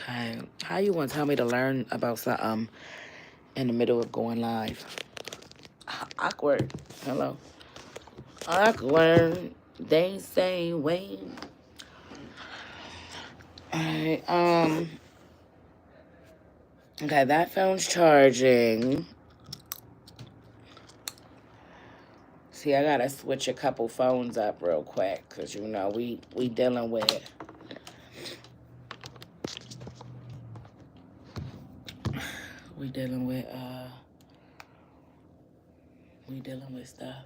Okay. How you want to tell me to learn about something in the middle of going live? Awkward. Hello. Awkward. They say wait. Alright, okay, that phone's charging. See, I gotta switch a couple phones up real quick, cause we dealing with we dealing with we dealing with stuff.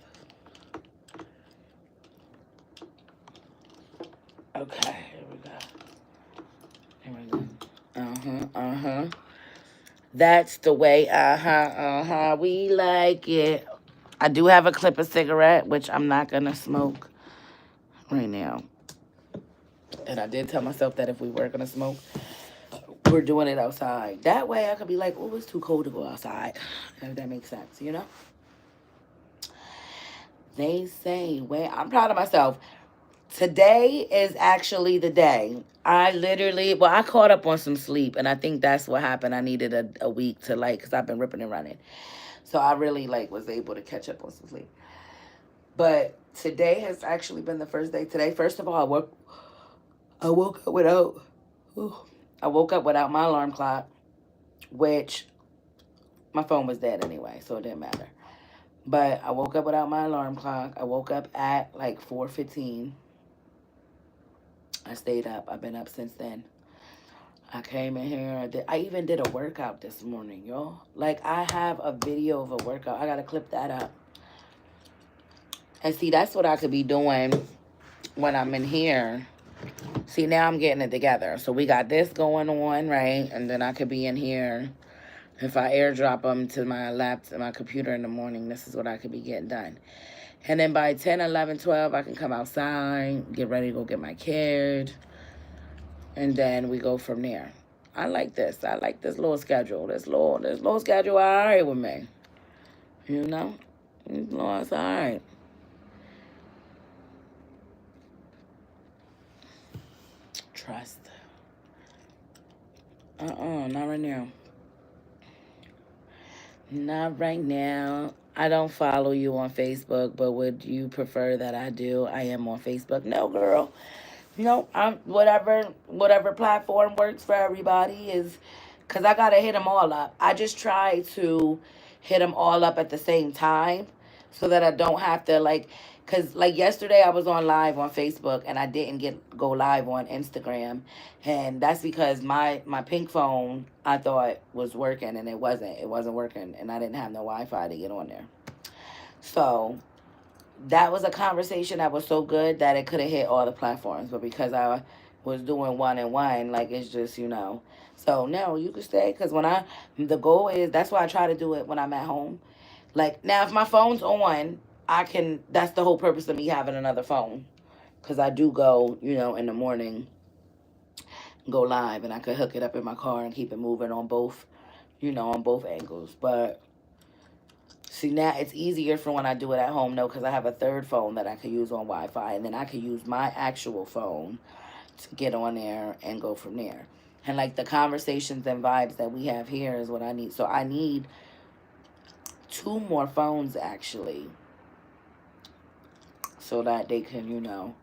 Okay, here we go. Here we go. Uh-huh. That's the way, we like it. I do have a clip of cigarette, which I'm not gonna smoke right now. And I did tell myself that if we were gonna smoke, we're doing it outside. That way I could be like, oh, it's too cold to go outside. If that makes sense, you know? They say, wait, I'm proud of myself. Today is actually the day. I caught up on some sleep, and I think that's what happened. I needed a week to, like, because I've been ripping and running. So I really, like, was able to catch up on some sleep. But today has actually been the first day. Today, first of all, I woke up without, I woke up without my alarm clock, which my phone was dead anyway, so it didn't matter. But I woke up without my alarm clock. I woke up at like 4:15. I stayed up. I've been up since then. I came in here. I even did a workout this morning, y'all. Like, I have a video of a workout. I got to clip that up. And see, that's what I could be doing when I'm in here. See, now I'm getting it together. So we got this going on, right? And then I could be in here. If I airdrop them to my laptop, my computer in the morning, this is what I could be getting done. And then by 10, 11, 12, I can come outside, get ready to go get my kid. And then we go from there. I like this. I like this little schedule. This little schedule, all right with me. You know? It's all right. Trust. Not right now. Not right now. I don't follow you on Facebook, but would you prefer that I do? I am on Facebook. No, girl. No, I'm whatever platform works for everybody is, cause I gotta hit them all up. I just try to hit them all up at the same time, so that I don't have to like, cause like yesterday I was on live on Facebook and I didn't go live on Instagram, and that's because my pink phone I thought was working and it wasn't. It wasn't working, and I didn't have no Wi-Fi to get on there. So that was a conversation that was so good that it could have hit all the platforms. But because I was doing one and one, like, it's just. So no, you could stay, because the goal is, that's why I try to do it when I'm at home. Like, now, if my phone's on, that's the whole purpose of me having another phone. Because I do go, in the morning, go live, and I could hook it up in my car and keep it moving on both angles. But see, now it's easier for when I do it at home, though, because I have a third phone that I could use on Wi-Fi, and then I could use my actual phone to get on there and go from there. And, like, the conversations and vibes that we have here is what I need. So I need two more phones, actually, so that they can.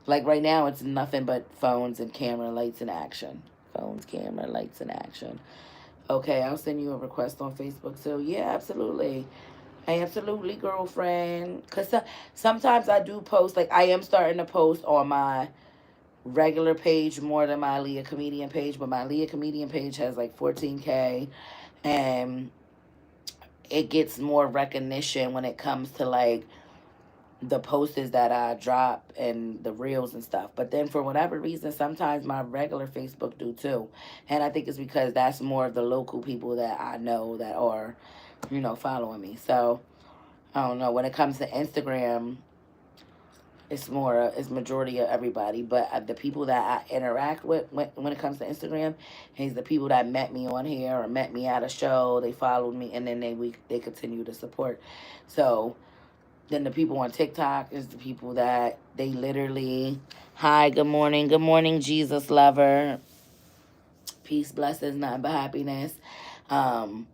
Like, right now, it's nothing but phones and camera, lights, and action. Phones, camera, lights, and action. Okay, I'll send you a request on Facebook. So, yeah, absolutely. Absolutely, girlfriend. Because sometimes I do post, like, I am starting to post on my regular page more than my Alea Comedian page. But my Alea Comedian page has, like, 14K. And it gets more recognition when it comes to, like, the posters that I drop and the reels and stuff. But then for whatever reason, sometimes my regular Facebook do too. And I think it's because that's more of the local people that I know that are, following me. So I don't know. When it comes to Instagram, it's majority of everybody. But the people that I interact with when it comes to Instagram is the people that met me on here or met me at a show. They followed me, and then they continue to support. So then the people on TikTok is the people that they literally, hi, good morning, Jesus lover. Peace, blessings, nothing but happiness. Um,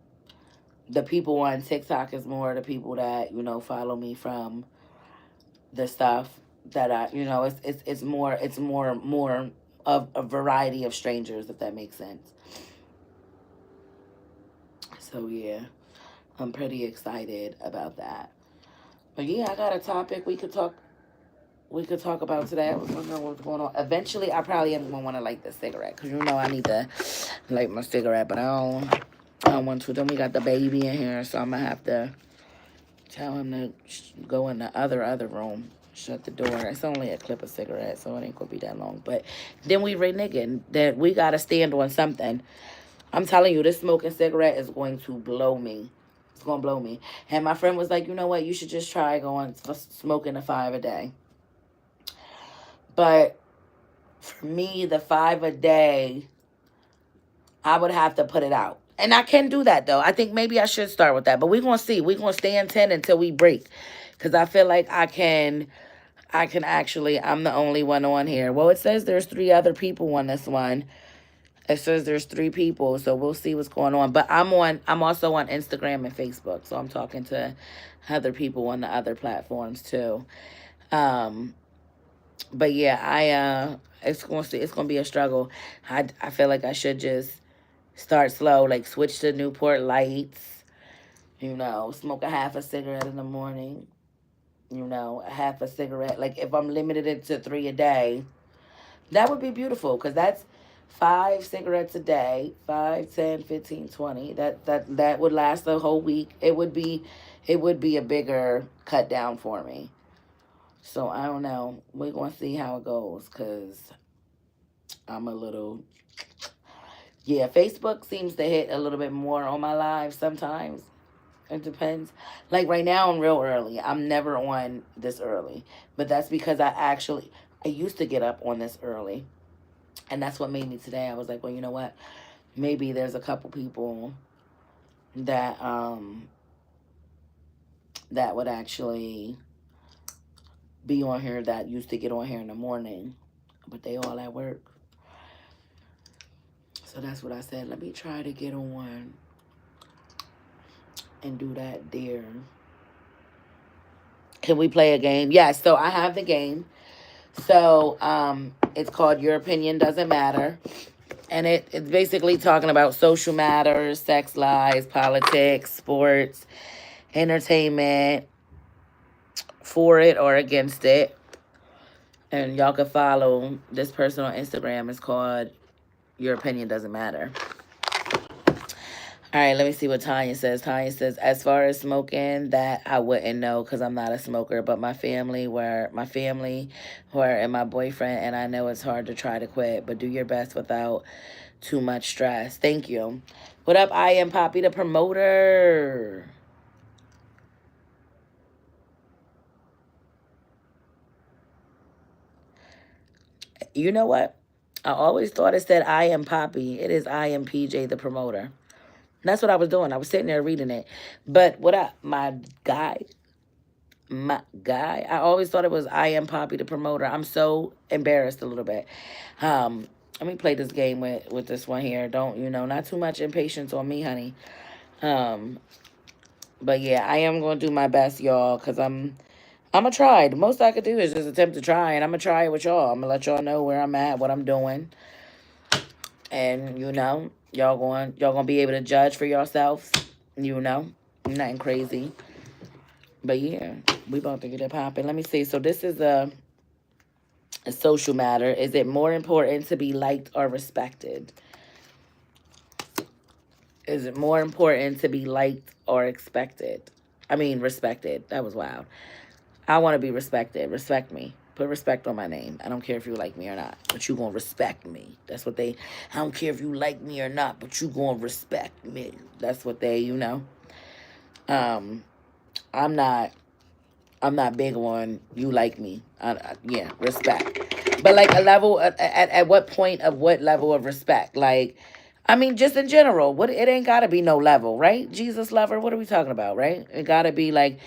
the people on TikTok is more the people that, follow me from the stuff that it's more of a variety of strangers, if that makes sense. So yeah, I'm pretty excited about that. But yeah, I got a topic we could talk about today. I was wondering what's going on. Eventually, I probably am gonna want to light the cigarette because I need to light my cigarette, but I don't want to. Then we got the baby in here, so I'm gonna have to tell him to go in the other room. Shut the door. It's only a clip of cigarette, so it ain't gonna be that long. But then we reneging that we gotta stand on something. I'm telling you, this smoking cigarette is going to blow me. It's gonna blow me. And my friend was like, you know what? You should just try going smoking a 5 a day. But for me, the 5 a day, I would have to put it out. And I can do that, though. I think maybe I should start with that. But we're going to see. We're going to stay in 10 until we break. Because I feel like I can actually, I'm the only one on here. Well, it says there's 3 other people on this one. It says there's 3 people. So we'll see what's going on. But I'm also on Instagram and Facebook. So I'm talking to other people on the other platforms, too. Um, but yeah, it's gonna be a struggle. I feel like I should just start slow, like switch to Newport Lights, smoke a half a cigarette in the morning, a half a cigarette. Like if I'm limited it to 3 a day, that would be beautiful because that's 5 cigarettes a day, 5, 10, 15, 20. That would last the whole week. It would be a bigger cut down for me. So I don't know. We're gonna see how it goes because I'm a little. Yeah, Facebook seems to hit a little bit more on my live sometimes. It depends. Like right now, I'm real early. I'm never on this early. But that's because I used to get up on this early. And that's what made me today. I was like, well, you know what? Maybe there's a couple people that that would actually be on here that used to get on here in the morning. But they all at work. So that's what I said. Let me try to get on and do that there. Can we play a game? Yes, so I have the game. So it's called Your Opinion Doesn't Matter. And it's basically talking about social matters, sex lies, politics, sports, entertainment, for it or against it. And y'all can follow this person on Instagram. It's called Your Opinion Doesn't Matter. All right, let me see what Tanya says. Tanya says, as far as smoking, that I wouldn't know because I'm not a smoker. But my family were, and my boyfriend, and I know it's hard to try to quit. But do your best without too much stress. Thank you. What up? I am Poppy, the promoter. You know what? I always thought it said I am Poppy. It is I am PJ, the promoter. That's what I was doing. I was sitting there reading it. But what up, my guy, I always thought it was I am Poppy, the promoter. I'm so embarrassed a little bit. Let me play this game with this one here. Don't, not too much impatience on me, honey. Um, but yeah, I am going to do my best, y'all, because I'm going to try. The most I could do is just attempt to try, and I'm going to try it with y'all. I'm going to let y'all know where I'm at, what I'm doing. And, y'all going to be able to judge for yourselves. Nothing crazy. But yeah, we about to get it popping. Let me see. So this is a social matter. Is it more important to be liked or respected? Is it more important to be liked or expected? I mean, respected. That was wild. I want to be respected. Respect me. Put respect on my name. I don't care if you like me or not, but you going to respect me. That's what I don't care if you like me or not, but you going to respect me. That's what um, I'm not, I'm not big on you like me. Yeah, respect. But like a level, at what point of what level of respect? Like, I mean, just in general, it ain't got to be no level, right? Jesus lover, what are we talking about, right? It got to be like,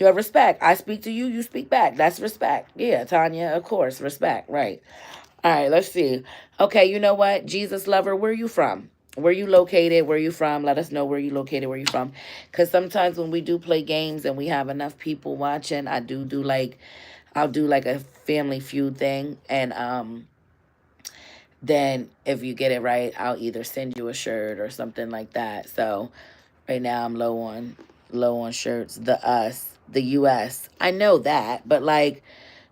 you have respect. I speak to you, you speak back. That's respect. Yeah, Tanya, of course, respect, right. All right, let's see. Okay, you know what? Jesus lover, where you from? Where you located? Where you from? Let us know where you located, where you from. Because sometimes when we do play games and we have enough people watching, I do like, I'll do like a family feud thing. And then if you get it right, I'll either send you a shirt or something like that. So right now I'm low on shirts. The US. I know that, but like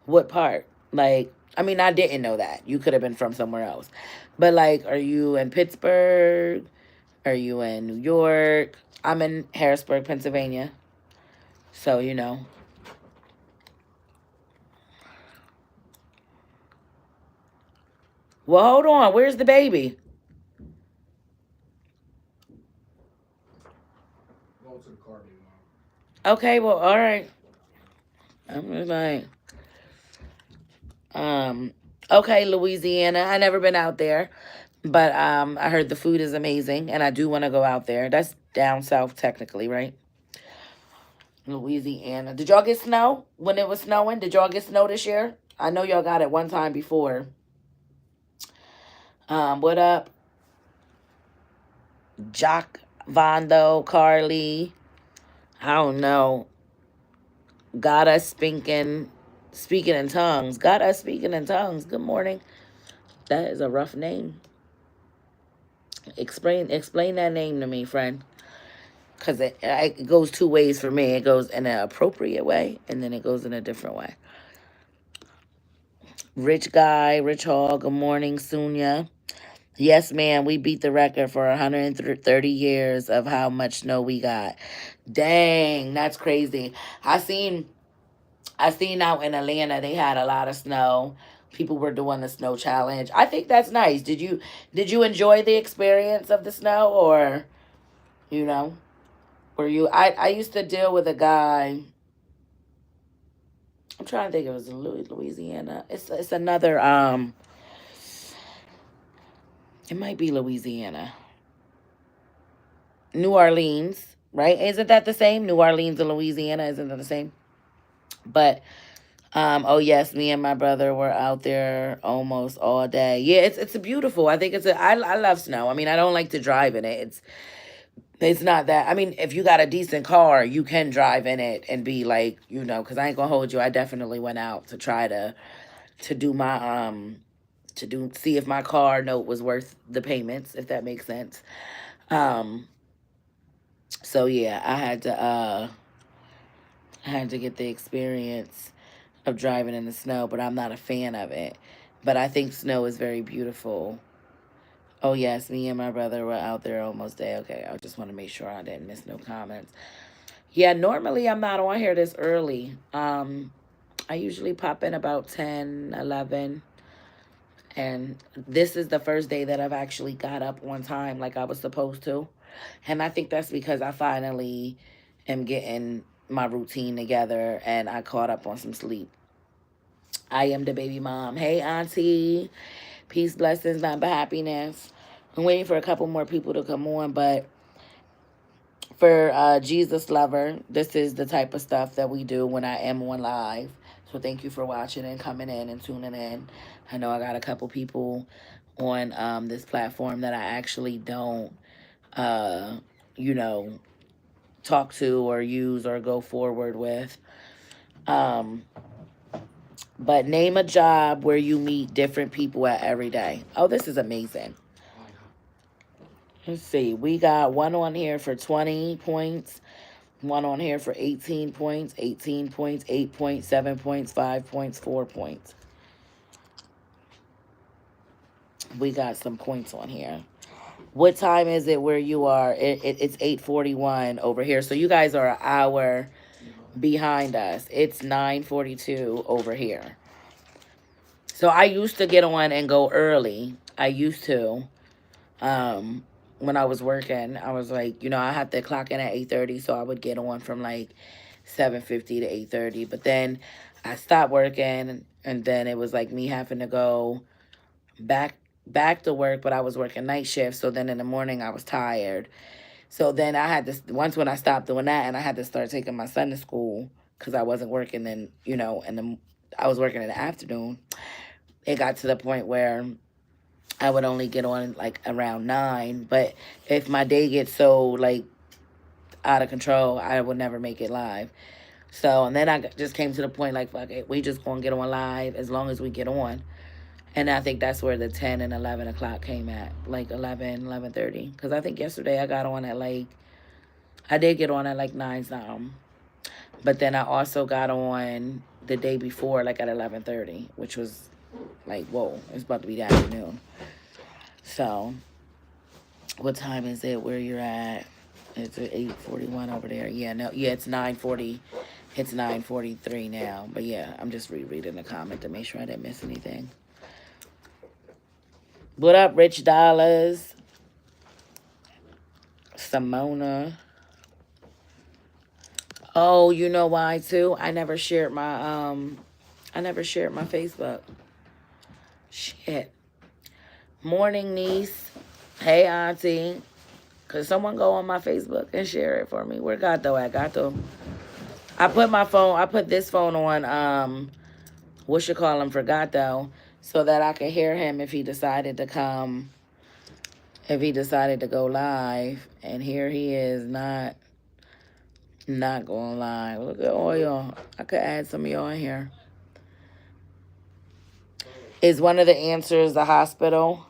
what part? Like, I mean, I didn't know that. You could have been from somewhere else. But like, are you in Pittsburgh? Are you in New York? I'm in Harrisburg, Pennsylvania. So, Well, hold on. Where's the baby? Okay, well, all right. I'm just like, um, okay, Louisiana. I never been out there, but I heard the food is amazing, and I do want to go out there. That's down south, technically, right? Louisiana. Did y'all get snow when it was snowing? Did y'all get snow this year? I know y'all got it one time before. What up, Jock Vondo, Carly? I don't know. Got us speaking in tongues. Got us speaking in tongues. Good morning. That is a rough name. Explain that name to me, friend. Because it goes two ways for me. It goes in an appropriate way, and then it goes in a different way. Rich guy, Rich Hall. Good morning, Sunya. Yes, ma'am. We beat the record for 130 years of how much snow we got. Dang, that's crazy. I seen I seen out in Atlanta they had a lot of snow. People were doing the snow challenge. I think that's nice. Did you enjoy the experience of the snow, or you know were you I used to deal with a guy. I'm trying to think, it was in Louisiana. It's another it might be Louisiana. New Orleans, right? Isn't that the same? New Orleans and Louisiana, isn't that the same? But oh yes, me and my brother were out there almost all day. Yeah, it's a beautiful. I think I love snow. I mean, I don't like to drive in it. It's not that. I mean, if you got a decent car, you can drive in it and be like, because I ain't gonna hold you. I definitely went out to try to do my to do see if my car note was worth the payments, if that makes sense. Um, so yeah, I had to get the experience of driving in the snow, but I'm not a fan of it. But I think snow is very beautiful. Oh yes, me and my brother were out there almost day. Okay, I just want to make sure I didn't miss no comments. Yeah, normally I'm not on here this early. I usually pop in about 10, 11, and this is the first day that I've actually got up on time like I was supposed to. And I think that's because I finally am getting my routine together and I caught up on some sleep. I am the baby mom. Hey, Auntie. Peace, blessings, not but happiness. I'm waiting for a couple more people to come on, but for Jesus Lover, this is the type of stuff that we do when I am on live. So thank you for watching and coming in and tuning in. I know I got a couple people on this platform that I actually don't, uh, you know, talk to or use or go forward with. Um, but name a job where you meet different people at every day. Oh, this is amazing. Let's see. We got one on here for 20 points, one on here for 18 points, 18 points, 8 points, 7 points, 5 points, 4 points. We got some points on here. What time is it where you are? It's 8:41 over here. So you guys are an hour behind us. It's 9:42 over here. So I used to get on and go early. I used to. Um, when I was working, I was like, I had to clock in at 8:30, so I would get on from like 7:50 to 8:30. But then I stopped working, and then it was like me having to go back back to work, but I was working night shift, so then in the morning I was tired. So then I had to once when I stopped doing that, and I had to start taking my son to school because I wasn't working then, and I was working in the afternoon. it got to the point where I would only get on like around 9. But if my day gets so like out of control, I would never make it live. So, and then I just came to the point like, fuck it, we just gonna get on live as long as we get on. And I think that's where the 10 and 11 o'clock came at, like 11:30. Because I think yesterday I got on at like, I did get on at like 9 something. But then I also got on the day before, like at 11:30, which was like, whoa, it's about to be the afternoon. So, what time is it where you're at? It's 8:41 over there. Yeah, no, yeah, it's 9:40. It's 9:43 now. But yeah, I'm just rereading the comment to make sure I didn't miss anything. What up, Rich Dollars? Simona. Oh, you know why too? I never shared my Facebook. Shit. Morning, niece. Hey, auntie. Could someone go on my Facebook and share it for me? Where Gato at? Gato. I put this phone on, what you call him, for Gato, so that I could hear him if he decided to come, if he decided to go live. And here he is, not going live. Look at all y'all. I could add some of y'all in here. Is one of the answers the hospital?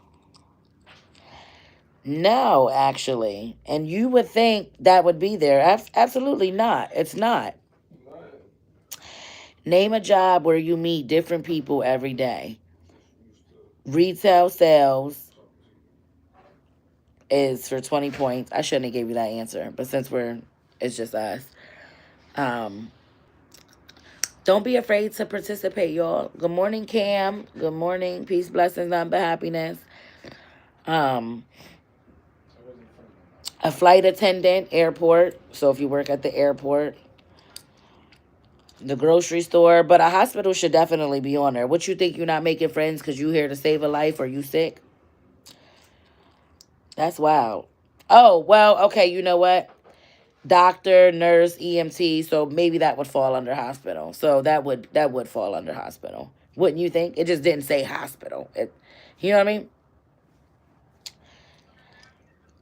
No, actually. And you would think that would be there. Absolutely not. It's not. Name a job where you meet different people every day. Retail sales is for 20 points. I shouldn't have gave you that answer, but since it's just us. Don't be afraid to participate, y'all. Good morning, Cam. Good morning. Peace, blessings, nothing but happiness. A flight attendant, airport. So if you work at the airport, the grocery store, but a hospital should definitely be on there. What you think, you're not making friends because you here to save a life or you sick? That's wild. Oh, well, okay, you know what? Doctor, nurse, EMT, so maybe that would fall under hospital. So that would fall under hospital. Wouldn't you think? It just didn't say hospital. You know what I mean?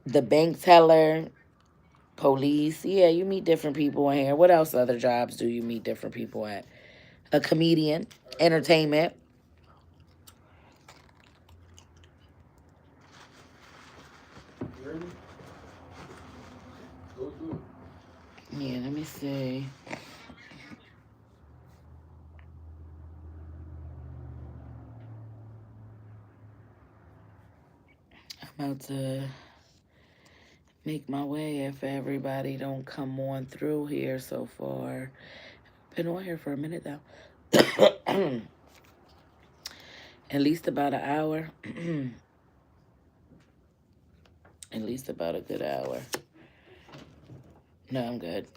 The bank teller, police. Yeah, you meet different people in here. What else other jobs do you meet different people at? A comedian, entertainment. Yeah, let me see. I'm about to make my way if everybody don't come on through here so far. Been on here for a minute though. At least about an hour. At least about a good hour. No, I'm good.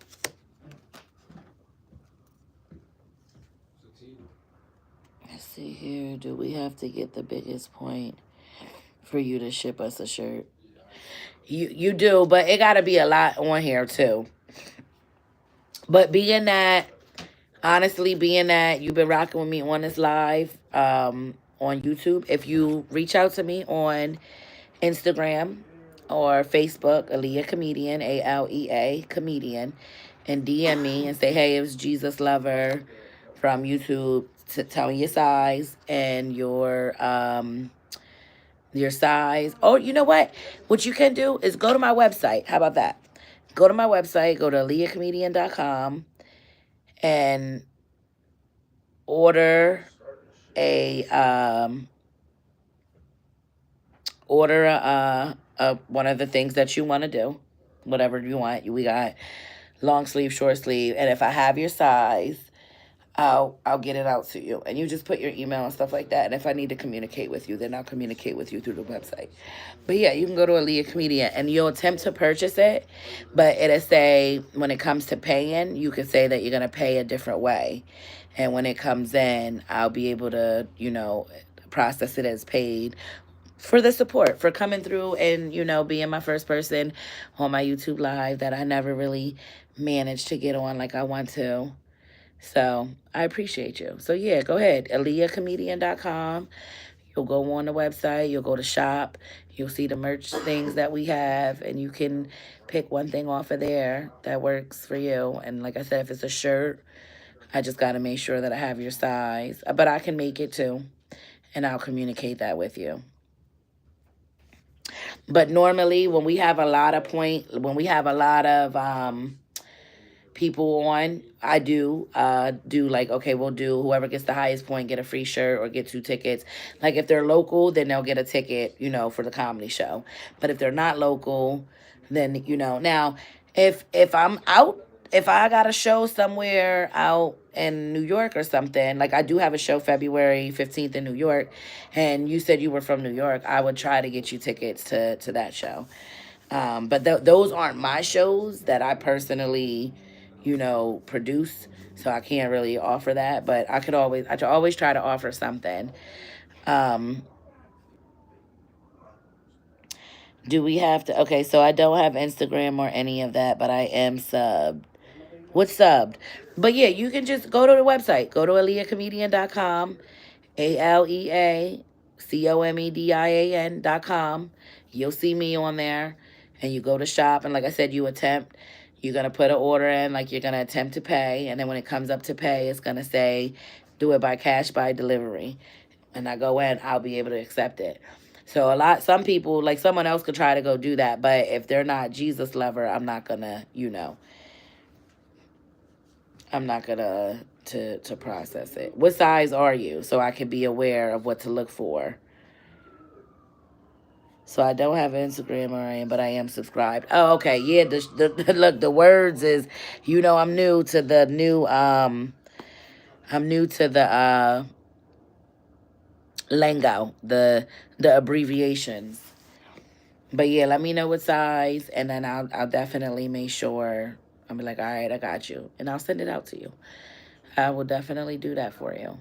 Let's see here. Do we have to get the biggest point for you to ship us a shirt? You do, but it got to be a lot on here too. But honestly, being that you've been rocking with me on this live on YouTube, if you reach out to me on Instagram or Facebook, Alea Comedian, Alea Comedian, and DM me and say, hey, it was Jesus Lover from YouTube, to tell me your size and your size. Oh, you know what? What you can do is go to my website. How about that? Go to my website, go to aleacomedian.com and order a one of the things that you want to do, whatever you want. We got long sleeve, short sleeve, and if I have your size, I'll get it out to you, and you just put your email and stuff like that. And if I need to communicate with you, then I'll communicate with you through the website. But yeah, you can go to Alea Comedian and you'll attempt to purchase it, but it'll say when it comes to paying, you can say that you're gonna pay a different way, and when it comes in, I'll be able to process it as paid for the support, for coming through and being my first person on my YouTube live that I never really managed to get on like I want to. So I appreciate you. So yeah, go ahead. AleaComedian.com. You'll go on the website, you'll go to shop, you'll see the merch things that we have, and you can pick one thing off of there that works for you. And like I said, if it's a shirt, I just got to make sure that I have your size. But I can make it too, and I'll communicate that with you. But normally, when we have a lot of people on, I do like, okay, we'll do whoever gets the highest point get a free shirt or get 2 tickets. Like if they're local, then they'll get a ticket, for the comedy show. But if they're not local, then now if I'm out, if I got a show somewhere out in New York or something, like I do have a show February 15th in New York, and you said you were from New York, I would try to get you tickets to that show. But those aren't my shows that I personally, produce. So I can't really offer that, but I could always try to offer something. Um, do we have to? Okay, so I don't have Instagram or any of that, but I am subbed. What's subbed? But yeah, you can just go to the website. Go to aleacomedian.com. AleaComedian.com. You'll see me on there, and you go to shop, and like I said, you're gonna put an order in, like you're gonna attempt to pay, and then when it comes up to pay, it's gonna say do it by cash by delivery, and I go in, I'll be able to accept it. So some people, like someone else could try to go do that, but if they're not Jesus lover, I'm not gonna, I'm not gonna to process it. What size are you, so I can be aware of what to look for? So I don't have Instagram or anything, but I am subscribed. Oh, okay, yeah. Look, the words is, I'm new to the I'm new to the lingo, the abbreviations. But yeah, let me know what size, and then I'll definitely make sure. I'll be like, all right, I got you, and I'll send it out to you. I will definitely do that for you.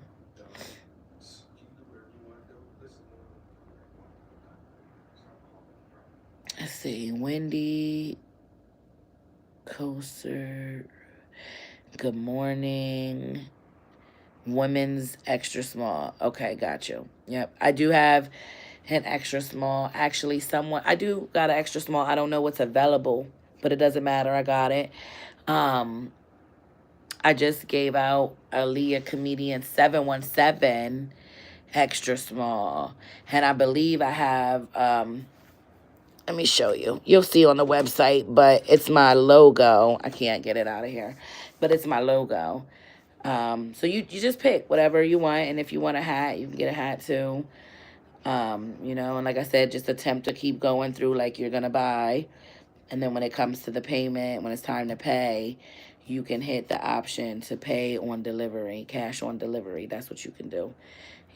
Let's see, Wendy Coaster. Good morning. Women's extra small. Okay, got you. Yep, I do have an extra small. Actually, I do got an extra small. I don't know what's available, but it doesn't matter. I got it. Um, I just gave out a Leah Comedian 717 extra small, and I believe I have. Let me show you. You'll see on the website, but it's my logo. I can't get it out of here, but it's my logo. So you just pick whatever you want, and if you want a hat, you can get a hat too. And like I said, just attempt to keep going through like you're gonna buy, and then when it comes to the payment, when it's time to pay, you can hit the option to pay on delivery, cash on delivery. That's what you can do.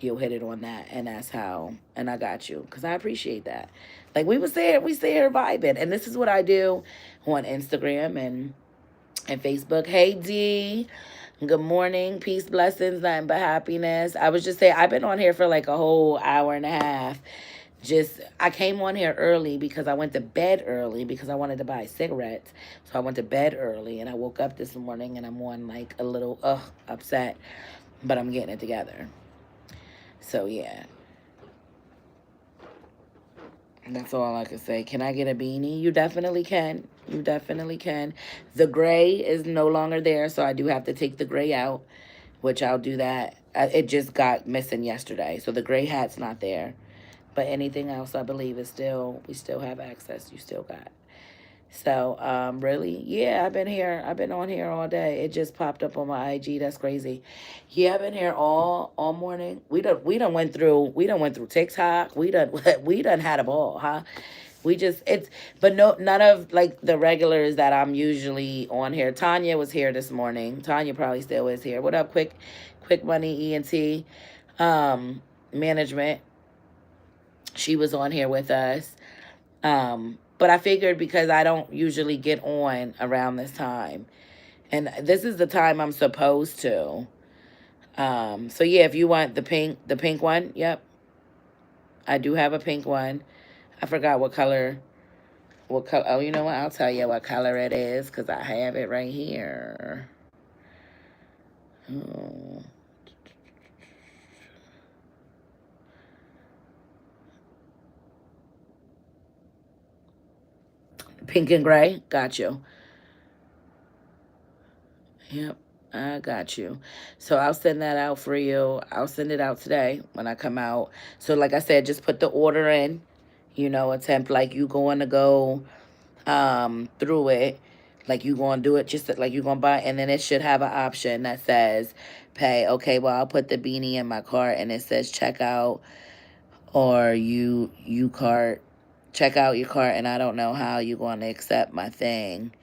You'll hit it on that, and that's how. And I got you, because I appreciate that. Like we stay here vibing, and this is what I do on Instagram and Facebook. Hey D, good morning, peace, blessings, nothing but happiness. I was just saying I've been on here for like a whole hour and a half. I came on here early because I went to bed early because I wanted to buy cigarettes. So I went to bed early, and I woke up this morning and I'm on like a little upset, but I'm getting it together. So yeah, that's all I can say. Can I get a beanie? You definitely can. You definitely can. The gray is no longer there, so I do have to take the gray out, which I'll do that. It just got missing yesterday, so the gray hat's not there. But anything else, I believe, we still have access. You still got. So, really, yeah, I've been here. I've been on here all day. It just popped up on my IG. That's crazy. Yeah, I've been here all morning. We done went through TikTok. We done had a ball, huh? But no, none of like the regulars that I'm usually on here. Tanya was here this morning. Tanya probably still is here. What up, quick money ENT, management. She was on here with us. But I figured because I don't usually get on around this time, and this is the time I'm supposed to. So yeah, if you want the pink one, yep, I do have a pink one. I forgot what color. What color? Oh, you know what? I'll tell you what color it is because I have it right here. Oh. Pink and gray. Got you. Yep. I got you. So I'll send that out for you. I'll send it out today when I come out. So like I said, just put the order in, attempt like you going to go through it, like you going to do it just like you going to buy, and then it should have an option that says pay. Okay, well, I'll put the beanie in my cart and it says checkout, or you cart, check out your cart, and I don't know how you going to accept my thing.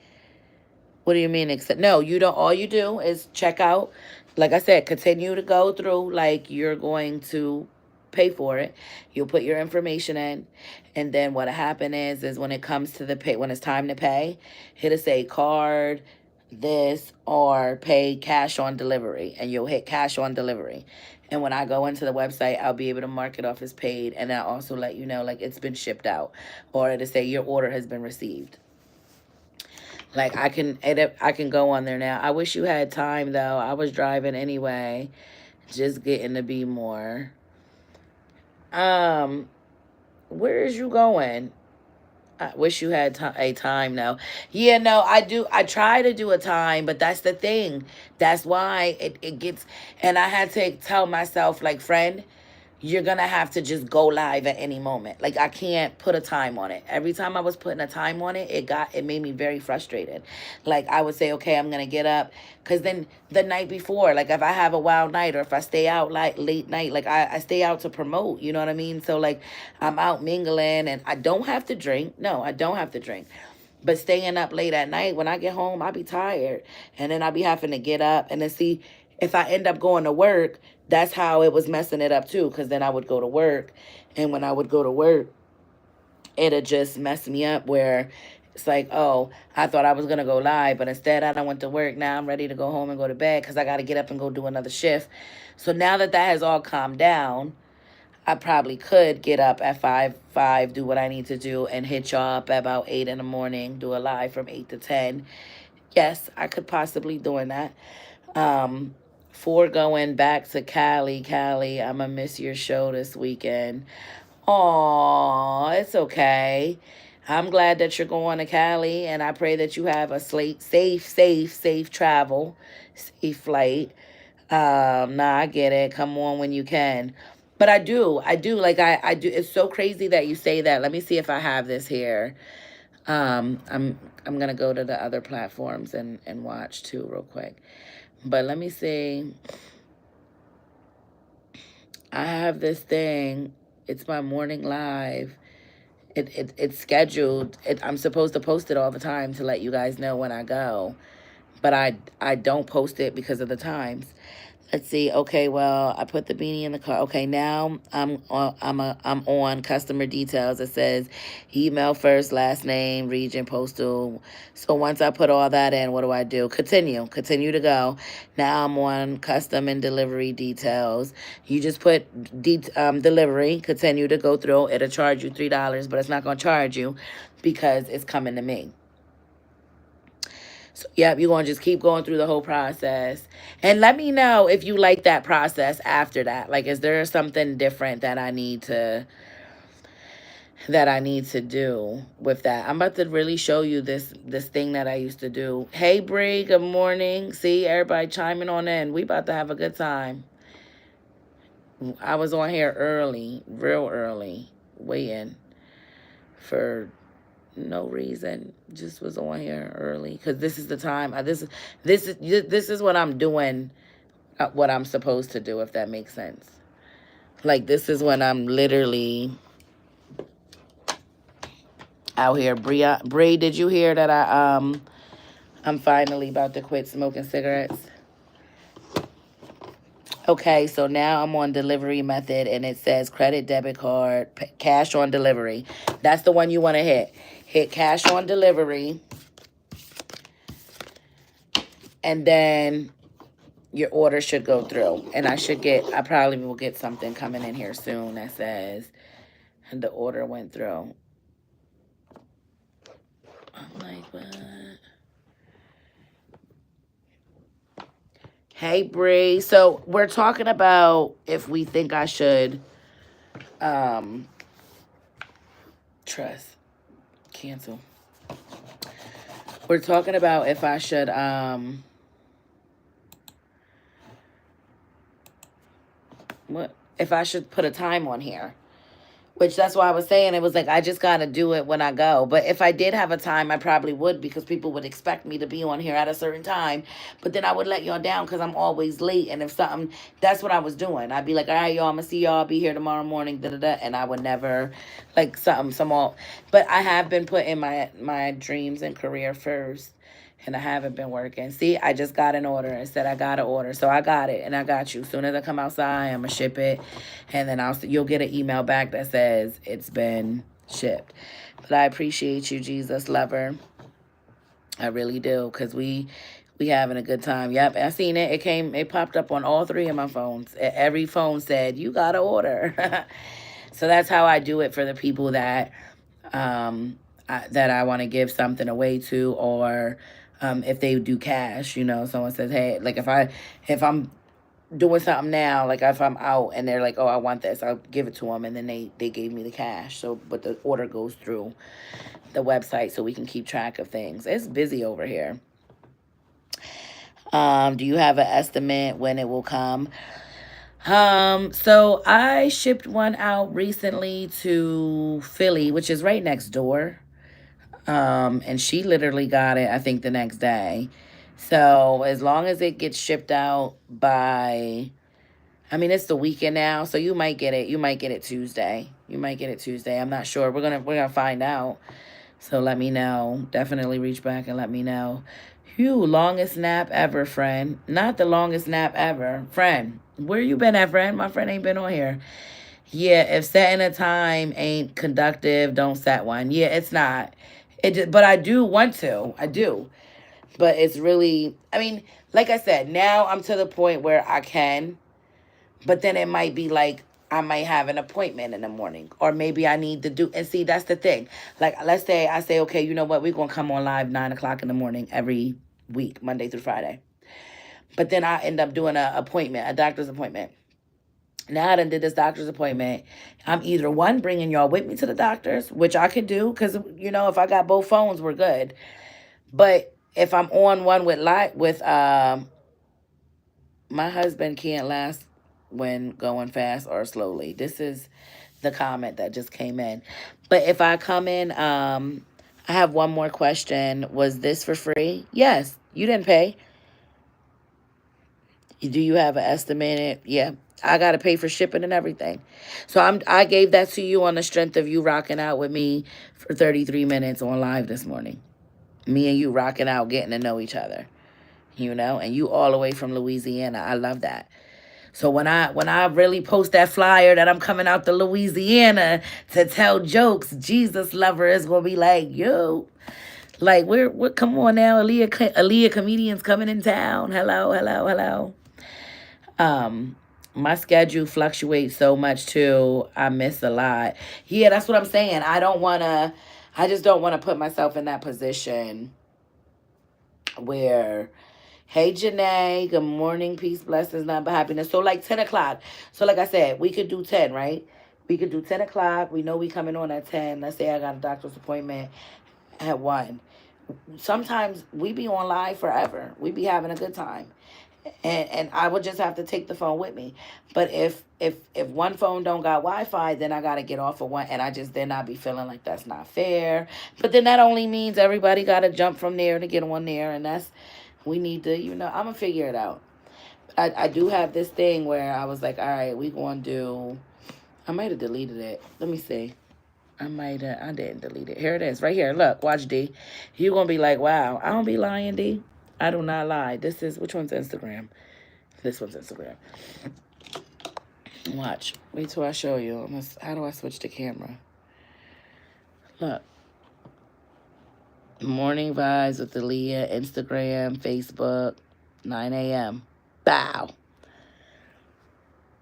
What do you mean accept? No, you don't. All you do is check out. Like I said, continue to go through like you're going to pay for it. You'll put your information in, and then what'll happen is when it comes to the pay, when it's time to pay, it'll say card, this, or pay cash on delivery, and you'll hit cash on delivery. And when I go into the website, I'll be able to mark it off as paid, and I'll also let you know like it's been shipped out, or it'll say your order has been received. Like I can go on there now. I wish you had time though. I was driving anyway, just getting to be more. Um, where is you going? I wish you had a time now. Yeah, no, I do. I try to do a time, but that's the thing. That's why it gets. And I had to tell myself, like, friend, you're gonna have to just go live at any moment. Like I can't put a time on it. Every time I was putting a time on it, it made me very frustrated. Like I would say, okay, I'm gonna get up, cause then the night before, like if I have a wild night or if I stay out like late night, like I stay out to promote. You know what I mean? So like I'm out mingling and I don't have to drink. No, I don't have to drink. But staying up late at night, when I get home, I be tired. And then I be having to get up. And then see, if I end up going to work, that's how it was messing it up too. Because then I would go to work. And when I would go to work, it'd just mess me up where it's like, oh, I thought I was going to go live. But instead, I went to work. Now I'm ready to go home and go to bed because I got to get up and go do another shift. So now that that has all calmed down, I probably could get up at 5, do what I need to do, and hit y'all up at about 8 in the morning, do a live from 8 to 10. Yes, I could possibly doing that. Um, for going back to Cali, I'm going to miss your show this weekend. Aw, it's okay. I'm glad that you're going to Cali, and I pray that you have a safe travel, safe flight. Nah, I get it. Come on when you can. But I do. Like I do. It's so crazy that you say that. Let me see if I have this here. I'm gonna go to the other platforms and watch too real quick. But let me see. I have this thing. It's my morning live. It's scheduled. I'm supposed to post it all the time to let you guys know when I go. But I don't post it because of the times. Let's see. Okay, well, I put the beanie in the car. Okay, now I'm on customer details. It says email first, last name, region, postal. So once I put all that in, what do? Continue to go. Now I'm on custom and delivery details. You just put delivery, continue to go through. It'll charge you $3, but it's not gonna charge you because it's coming to me. So, yep, you're going to just keep going through the whole process. And let me know if you like that process after that. Like, is there something different that I need to do with that? I'm about to really show you this thing that I used to do. Hey, Bree, good morning. See, everybody chiming on in. We about to have a good time. I was on here early, real early, waiting for no reason. Just was on here early because this is the time. This is what I'm doing. What I'm supposed to do, if that makes sense. Like this is when I'm literally out here. Bree, did you hear that I'm finally about to quit smoking cigarettes? Okay, so now I'm on delivery method and it says credit, debit card, cash on delivery. That's the one you want to hit. Hit cash on delivery. And then your order should go through. And I probably will get something coming in here soon that says the order went through. I'm like, what? Hey, Bree. So we're talking about if we think I should um trust cancel. We're talking about if I should what if I should put a time on here. Which that's why I was saying it was like I just gotta do it when I go. But if I did have a time, I probably would because people would expect me to be on here at a certain time. But then I would let y'all down because I'm always late. And if something, that's what I was doing. I'd be like, all right, y'all, I'm gonna see y'all. I'll be here tomorrow morning. Da da da. And I would never like something, some all. But I have been putting my dreams and career first. And I haven't been working. See, I just got an order and said I got an order. So I got it and I got you. As soon as I come outside, I'm going to ship it. And then you'll get an email back that says it's been shipped. But I appreciate you, Jesus lover. I really do. Because we having a good time. Yep, I seen it. It popped up on all three of my phones. Every phone said, you got an order. So that's how I do it for the people that that I want to give something away to, or if they do cash, someone says, hey, like if I'm doing something now, like if I'm out and they're like, oh, I want this, I'll give it to them, and then they gave me the cash. So, but the order goes through the website so we can keep track of things. It's busy over here. Do you have an estimate when it will come? So I shipped one out recently to Philly, which is right next door. And she literally got it, I think, the next day. So as long as it gets shipped out by, I mean, it's the weekend now, so you might get it. You might get it Tuesday. You might get it Tuesday. I'm not sure. We're gonna find out. So let me know. Definitely reach back and let me know. Phew, longest nap ever, friend. Not the longest nap ever, friend. Where you been at, friend? My friend ain't been on here. Yeah, if setting a time ain't conductive, don't set one. Yeah, it's not. But I do want to. I do. But it's really, I mean, like I said, now I'm to the point where I can. But then it might be like I might have an appointment in the morning. Or maybe I need to do, and see, that's the thing. Like, let's say I say, okay, you know what? We're going to come on live 9 o'clock in the morning every week, Monday through Friday. But then I end up doing an appointment, a doctor's appointment. Now I done did this doctor's appointment. I'm either one, bringing y'all with me to the doctor's, which I could do because, if I got both phones, we're good. But if I'm on one with my husband can't last when going fast or slowly. This is the comment that just came in. But if I come in, I have one more question. Was this for free? Yes. You didn't pay. Do you have an estimated? Yeah. I got to pay for shipping and everything. So I gave that to you on the strength of you rocking out with me for 33 minutes on live this morning. Me and you rocking out, getting to know each other. And you all the way from Louisiana. I love that. So when I really post that flyer that I'm coming out to Louisiana to tell jokes, Jesus lover is gonna be like, yo, like we're come on now, Alea comedians coming in town. Hello, hello, hello. My schedule fluctuates so much too. I miss a lot. Yeah, that's what I'm saying. I just don't wanna put myself in that position where, hey, Janae, good morning, peace, blessings, love, but happiness. So, like 10 o'clock. So, like I said, we could do 10, right? We could do 10 o'clock. We know we coming on at 10. Let's say I got a doctor's appointment at 1. Sometimes we be on live forever. We be having a good time. And I would just have to take the phone with me. But if one phone don't got Wi-Fi, then I got to get off of one. And then I be feeling like that's not fair. But then that only means everybody got to jump from there to get on there. And we need to, I'm going to figure it out. I do have this thing where I was like, all right, we going to do, I might have deleted it. Let me see. I didn't delete it. Here it is, right here. Look, watch, D. You're going to be like, wow, I don't be lying, D. I do not lie. Which one's Instagram? This one's Instagram. Watch. Wait till I show you. How do I switch the camera? Look. Morning Vibes with Alea, Instagram, Facebook, 9 a.m. Bow.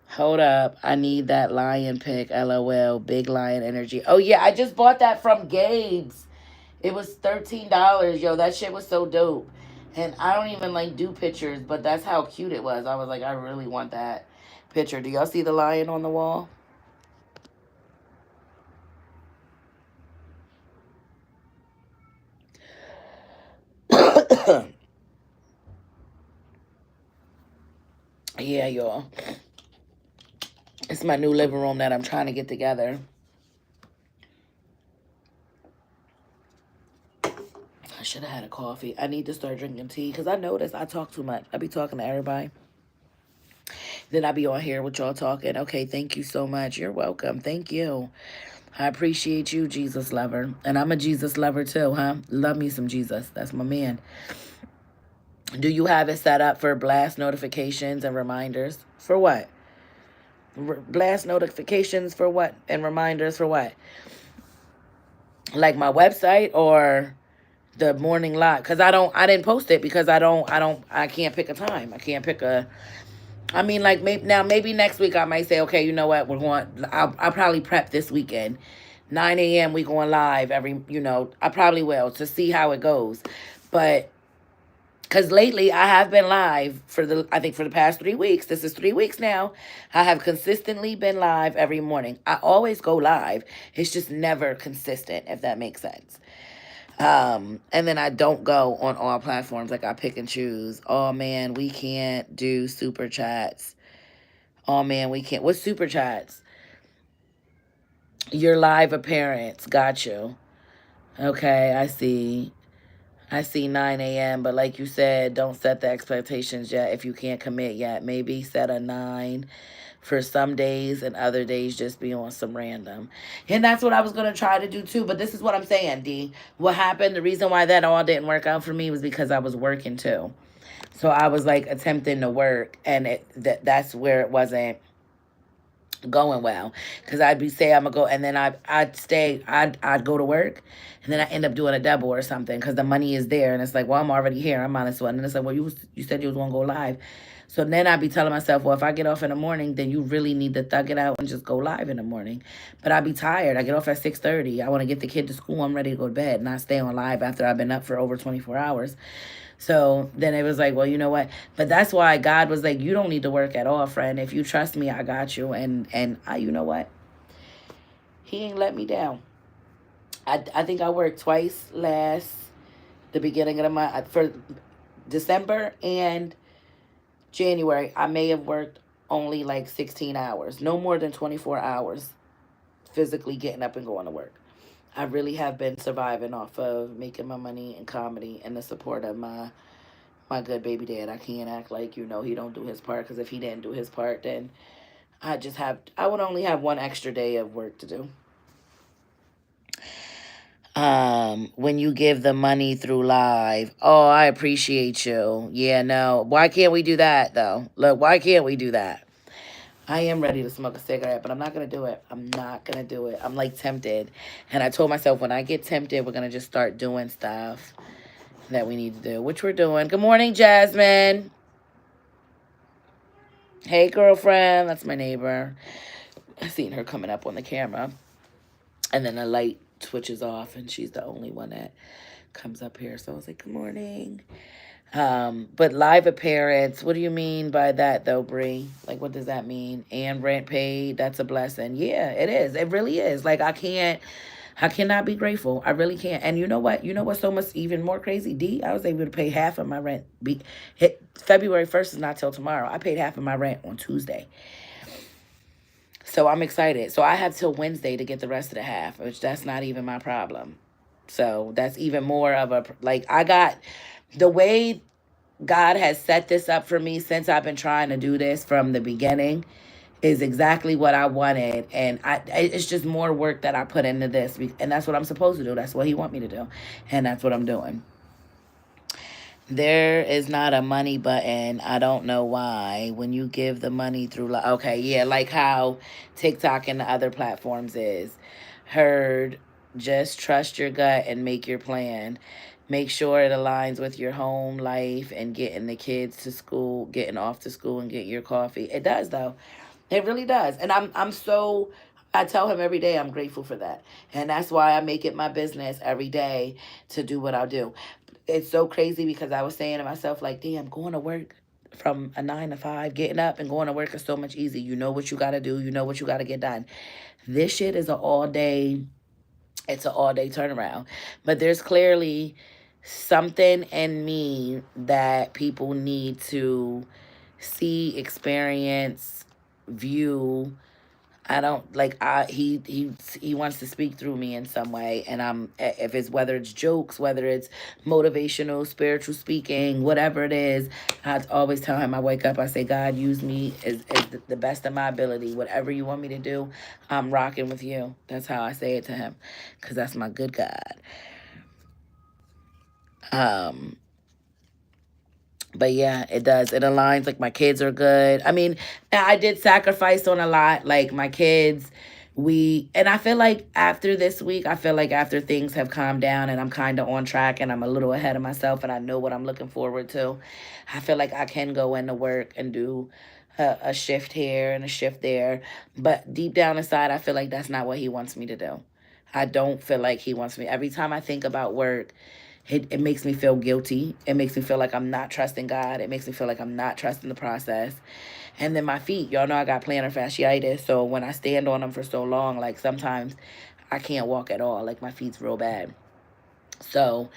Hold up. I need that lion pic. LOL. Big lion energy. Oh, yeah. I just bought that from Gabe's. It was $13. Yo, that shit was so dope. And I don't even like do pictures, but that's how cute it was. I was like, I really want that picture. Do y'all see the lion on the wall? Yeah, y'all. It's my new living room that I'm trying to get together. I should have had a coffee. I need to start drinking tea because I notice I talk too much. I be talking to everybody. Then I be on here with y'all talking. Okay, thank you so much. You're welcome. Thank you. I appreciate you, Jesus lover. And I'm a Jesus lover too, huh? Love me some Jesus. That's my man. Do you have it set up for blast notifications and reminders? For what? Blast notifications for what? And reminders for what? Like my website or the morning live? Because I didn't post it because I can't pick a time. I can't pick a, I mean, like maybe next week I might say, okay, you know what, I'll probably prep this weekend. 9 a.m. we going live I probably will to see how it goes. But because lately I have been live I think for the past 3 weeks. This is 3 weeks now. I have consistently been live every morning. I always go live. It's just never consistent, if that makes sense. And then I don't go on all platforms. Like I pick and choose. Oh man, we can't do super chats. Oh man, we can't. What's super chats? Your live appearance. Got you. Okay, I see. I see 9 a.m. But like you said, don't set the expectations yet if you can't commit yet. Maybe set a 9 for some days and other days just be on some random. And that's what I was going to try to do too. But this is what I'm saying, D. What happened, the reason why that all didn't work out for me was because I was working too. So I was like attempting to work and that's where it wasn't going well because I'd be say I'm gonna go and then I'd go to work and then I end up doing a double or something because the money is there and it's like, well, I'm already here, I might as well. And then it's like, well, you said you was gonna go live. So then I'd be telling myself, well, if I get off in the morning, then you really need to thug it out and just go live in the morning. But I'd be tired. I get off at 6:30. I want to get the kid to school. I'm ready to go to bed, not stay on live after I've been up for over 24 hours. So then it was like, well, you know what? But that's why God was like, you don't need to work at all, friend. If you trust me, I got you. And I, you know what? He ain't let me down. I think I worked twice the beginning of the month for December and January. I may have worked only like 16 hours, no more than 24 hours physically getting up and going to work. I really have been surviving off of making my money in comedy and the support of my good baby dad. I can't act like he don't do his part because if he didn't do his part, then I would only have one extra day of work to do. When you give the money through live, oh, I appreciate you. Yeah, no, why can't we do that though? Look, why can't we do that? I am ready to smoke a cigarette, but I'm not going to do it. I'm not going to do it. I'm like tempted. And I told myself when I get tempted, we're going to just start doing stuff that we need to do, which we're doing. Good morning, Jasmine. Hey, girlfriend. That's my neighbor. I seen her coming up on the camera. And then the light switches off, and she's the only one that comes up here. So I was like, good morning. But live appearance, what do you mean by that though, Bree? Like, what does that mean? And rent paid, that's a blessing. Yeah, it is. It really is. Like, I cannot be grateful. I really can't. And you know what? You know what's so much even more crazy? D, I was able to pay half of my rent. February 1st is not till tomorrow. I paid half of my rent on Tuesday. So I'm excited. So I have till Wednesday to get the rest of the half, which that's not even my problem. So that's even more of a, like, I got the way God has set this up for me since I've been trying to do this from the beginning is exactly what I wanted. And it's just more work that I put into this. And that's what I'm supposed to do. That's what he want me to do. And that's what I'm doing. There is not a money button. I don't know why. When you give the money through, okay, yeah, like how TikTok and the other platforms is. Heard, just trust your gut and make your plan. Make sure it aligns with your home life and getting the kids to school, getting off to school and get your coffee. It does though. It really does. And I'm so I tell him every day I'm grateful for that. And that's why I make it my business every day to do what I do. it's so crazy because I was saying to myself, like, damn, going to work from a 9 to 5, getting up and going to work is so much easy. You know what you got to do. You know what you got to get done. This shit is an all day, it's an all day turnaround. But there's clearly something in me that people need to see, experience, view. I don't like he wants to speak through me in some way, and I'm, if it's, whether it's jokes, whether it's motivational, spiritual speaking, whatever it is, I always tell him, I wake up, I say, God, use me as the best of my ability. Whatever you want me to do, I'm rocking with you. That's how I say it to him, because that's my good God. Um, but yeah, it does. It aligns. Like, my kids are good. I mean, I did sacrifice on a lot. Like, my kids, and I feel like after this week, I feel like after things have calmed down and I'm kind of on track and I'm a little ahead of myself and I know what I'm looking forward to, I feel like I can go into work and do a shift here and a shift there. But deep down inside, I feel like that's not what he wants me to do. I don't feel like he wants me. Every time I think about work, it makes me feel guilty. It makes me feel like I'm not trusting God. It makes me feel like I'm not trusting the process. And then my feet, y'all know I got plantar fasciitis. So when I stand on them for so long, like, sometimes I can't walk at all. Like, my feet's real bad. So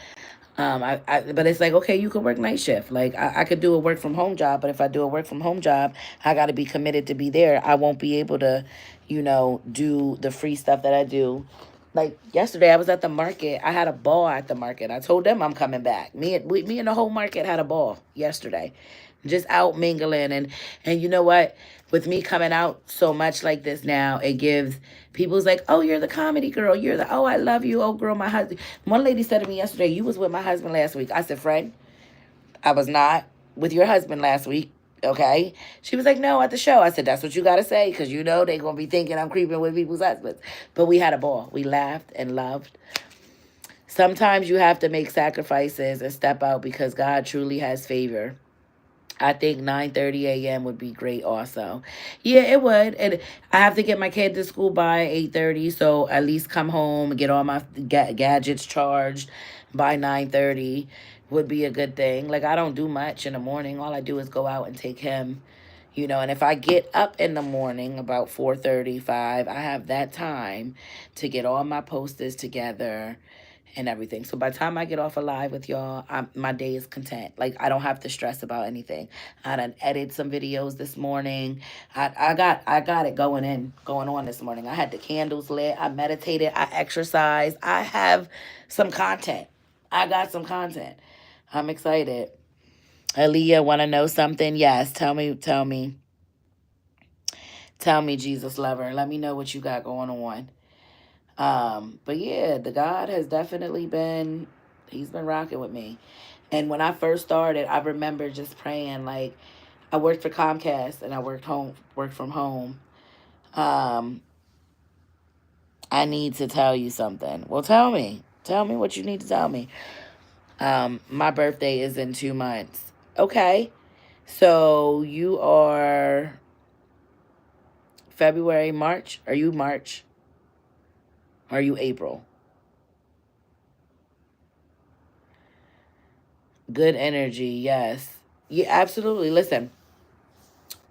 but it's like, okay, you could work night shift. Like, I could do a work from home job, but if I do a work from home job, I got to be committed to be there. I won't be able to, do the free stuff that I do. Like, yesterday, I was at the market. I had a ball at the market. I told them I'm coming back. Me and the whole market had a ball yesterday, just out mingling. And you know what? With me coming out so much like this now, it gives people's like, oh, you're the comedy girl. You're the, oh, I love you. Oh, girl, my husband. One lady said to me yesterday, you was with my husband last week. I said, friend, I was not with your husband last week. Okay. She was like, no, at the show. I said, that's what you got to say, because you know they're going to be thinking I'm creeping with people's husbands. But we had a ball. We laughed and loved. Sometimes you have to make sacrifices and step out because God truly has favor. I think 9:30 a.m. would be great also. Yeah, it would. And I have to get my kid to school by 8:30, so at least come home and get all my gadgets charged by 9:30 would be a good thing. Like, I don't do much in the morning. All I do is go out and take him, and if I get up in the morning about 4:35, I have that time to get all my posters together and everything. So by the time I get off alive with y'all, my day is content. Like, I don't have to stress about anything. I done edited some videos this morning. I got it going on this morning. I had the candles lit. I meditated. I exercised. I have some content. I got some content. I'm excited. Alea, want to know something? Yes, tell me, Jesus lover. Let me know what you got going on. But yeah, the God has definitely he's been rocking with me. And when I first started, I remember just praying, like, I worked for Comcast and I worked from home. Um, I need to tell you something. Well, tell me. Tell me what you need to tell me. My birthday is in 2 months. Okay. So you are February, March? Are you March? Are you April? Good energy, yes. Yeah, absolutely. Listen,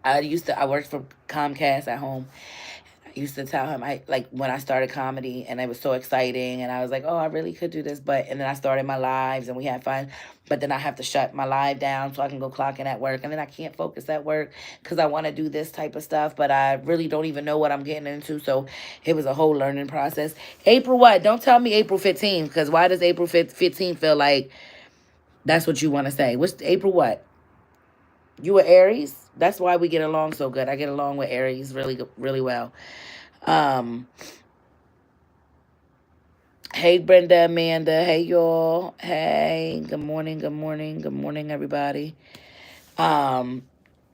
I worked for Comcast at home. I used to tell him, when I started comedy and it was so exciting and I was like, oh, I really could do this. And then I started my lives and we had fun. But then I have to shut my live down so I can go clock in at work. And then I can't focus at work because I want to do this type of stuff. But I really don't even know what I'm getting into. So it was a whole learning process. April what? Don't tell me April 15th, because why does April 15th feel like that's what you want to say? What's April what? You are Aries? That's why we get along so good. I get along with Aries really, really well. Um, hey, Brenda, Amanda. Hey, y'all. Hey, good morning, good morning, good morning, everybody. Um,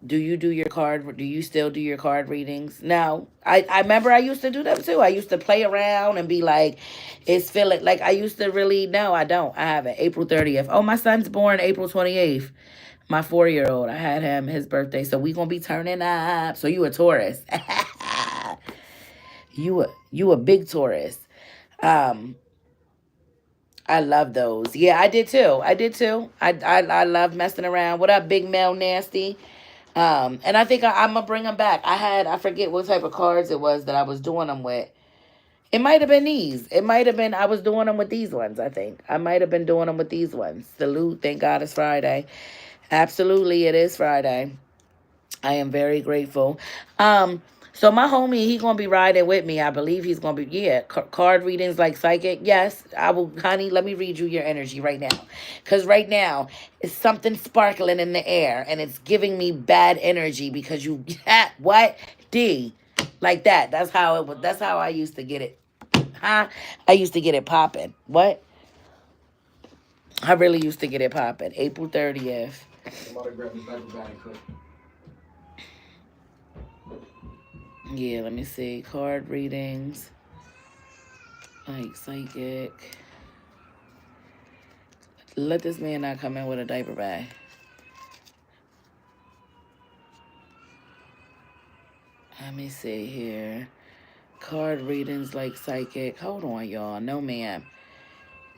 do you do your card? Do you still do your card readings? No, I remember I used to do them too. I used to play around and be like, it's feeling like I used to really. No, I don't. I have it. April 30th. Oh, my son's born April 28th. My 4-year-old. I had his birthday. So we gonna be turning up. So you a Taurus. you a big Taurus. Um, I love those. Yeah, I did too. I did too. I love messing around. What up, Big Mel Nasty? And I think I'm gonna bring them back. I forget what type of cards it was that I was doing them with. It might have been these. It might have been I was doing them with these ones. I think I might have been doing them with these ones. Salute. Thank God it's Friday. Absolutely, it is Friday. I am very grateful. Um, so my homie, he gonna be riding with me. I believe he's gonna be card readings like psychic. Yes, I will, honey. Let me read you your energy right now, because right now it's something sparkling in the air and it's giving me bad energy because you what D like that. That's how it was. That's how I used to get it. Huh? I used to get it popping. What? I really used to get it popping. April 30th. Yeah, let me see. Card readings. Like psychic. Let this man not come in with a diaper bag. Let me see here. Card readings like psychic. Hold on, y'all. No, ma'am.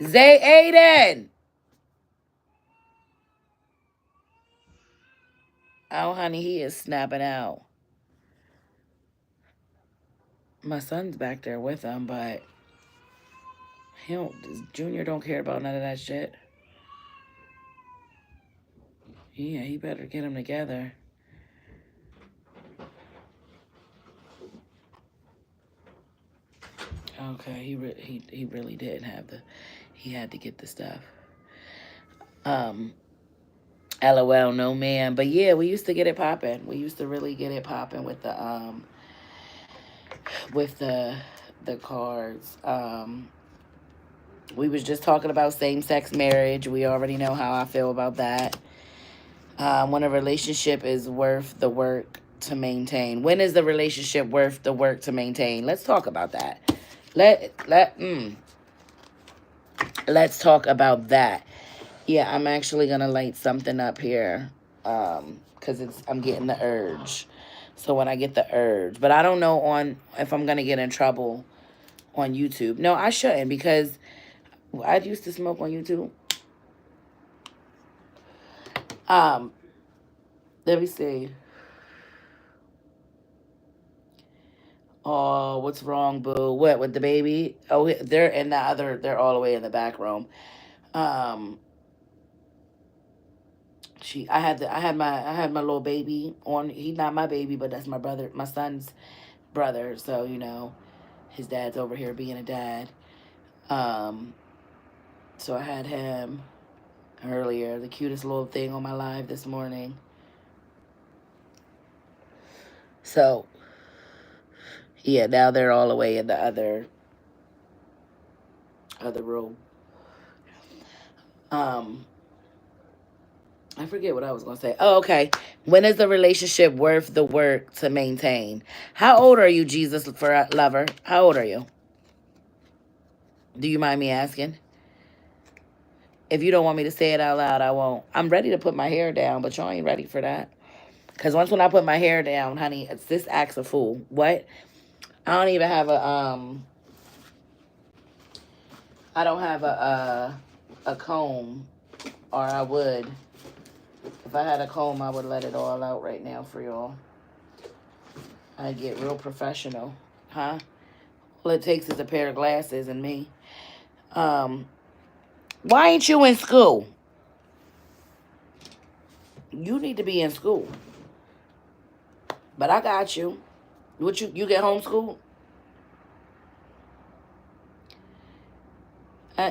Zay Aiden! Oh, honey, he is snapping out. My son's back there with him, but Junior don't care about none of that shit. Yeah, he better get him together. Okay, he really didn't have he had to get the stuff. Um, LOL, no man. But yeah, we used to get it popping. We used to really get it popping with the cards. We was just talking about same sex marriage. We already know how I feel about that. When a relationship is worth the work to maintain. When is the relationship worth the work to maintain? Let's talk about that. Let's talk about that. Yeah, I'm actually gonna light something up here, because I'm getting the urge. So when I get the urge, but I don't know on if I'm gonna get in trouble on YouTube. No, I shouldn't because I used to smoke on YouTube. Um, Let me see. Oh, what's wrong, boo? What with the baby? Oh, they're in the other. They're all the way in the back room. Um, I had my little baby on. He's not my baby, but that's my brother, my son's brother. So his dad's over here being a dad. Um, so I had him earlier. The cutest little thing on my live this morning. So yeah, now they're all the way in the other room. Um, I forget what I was gonna say. Oh, okay. When is the relationship worth the work to maintain? How old are you, Jesus for a lover? How old are you? Do you mind me asking? If you don't want me to say it out loud, I won't. I'm ready to put my hair down, but y'all ain't ready for that. Cause once when I put my hair down, honey, it's this acts a fool. What? I don't even have I don't have a comb, or I would. If I had a comb, I would let it all out right now for y'all. I'd get real professional, huh? All it takes is a pair of glasses and me. Um, why ain't you in school? You need to be in school. But I got you. What you get homeschooled?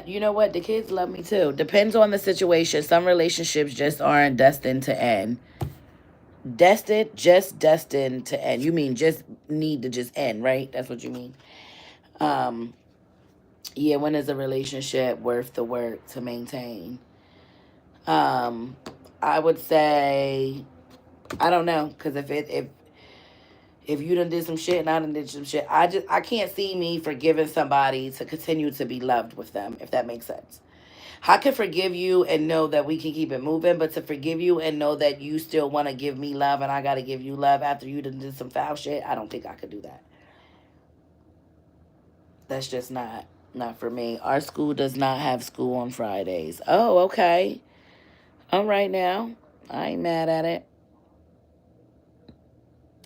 You know what? The kids love me too. Depends on the situation. Some relationships just aren't destined to end. Destined to end. You mean just need to just end, right? That's what you mean. Um, yeah, when is a relationship worth the work to maintain? Um, I would say I don't know, because if you done did some shit and I done did some shit, I can't see me forgiving somebody to continue to be loved with them, if that makes sense. I can forgive you and know that we can keep it moving, but to forgive you and know that you still want to give me love and I got to give you love after you done did some foul shit, I don't think I could do that. That's just not. Not for me. Our school does not have school on Fridays. Oh, okay. All right now. I ain't mad at it.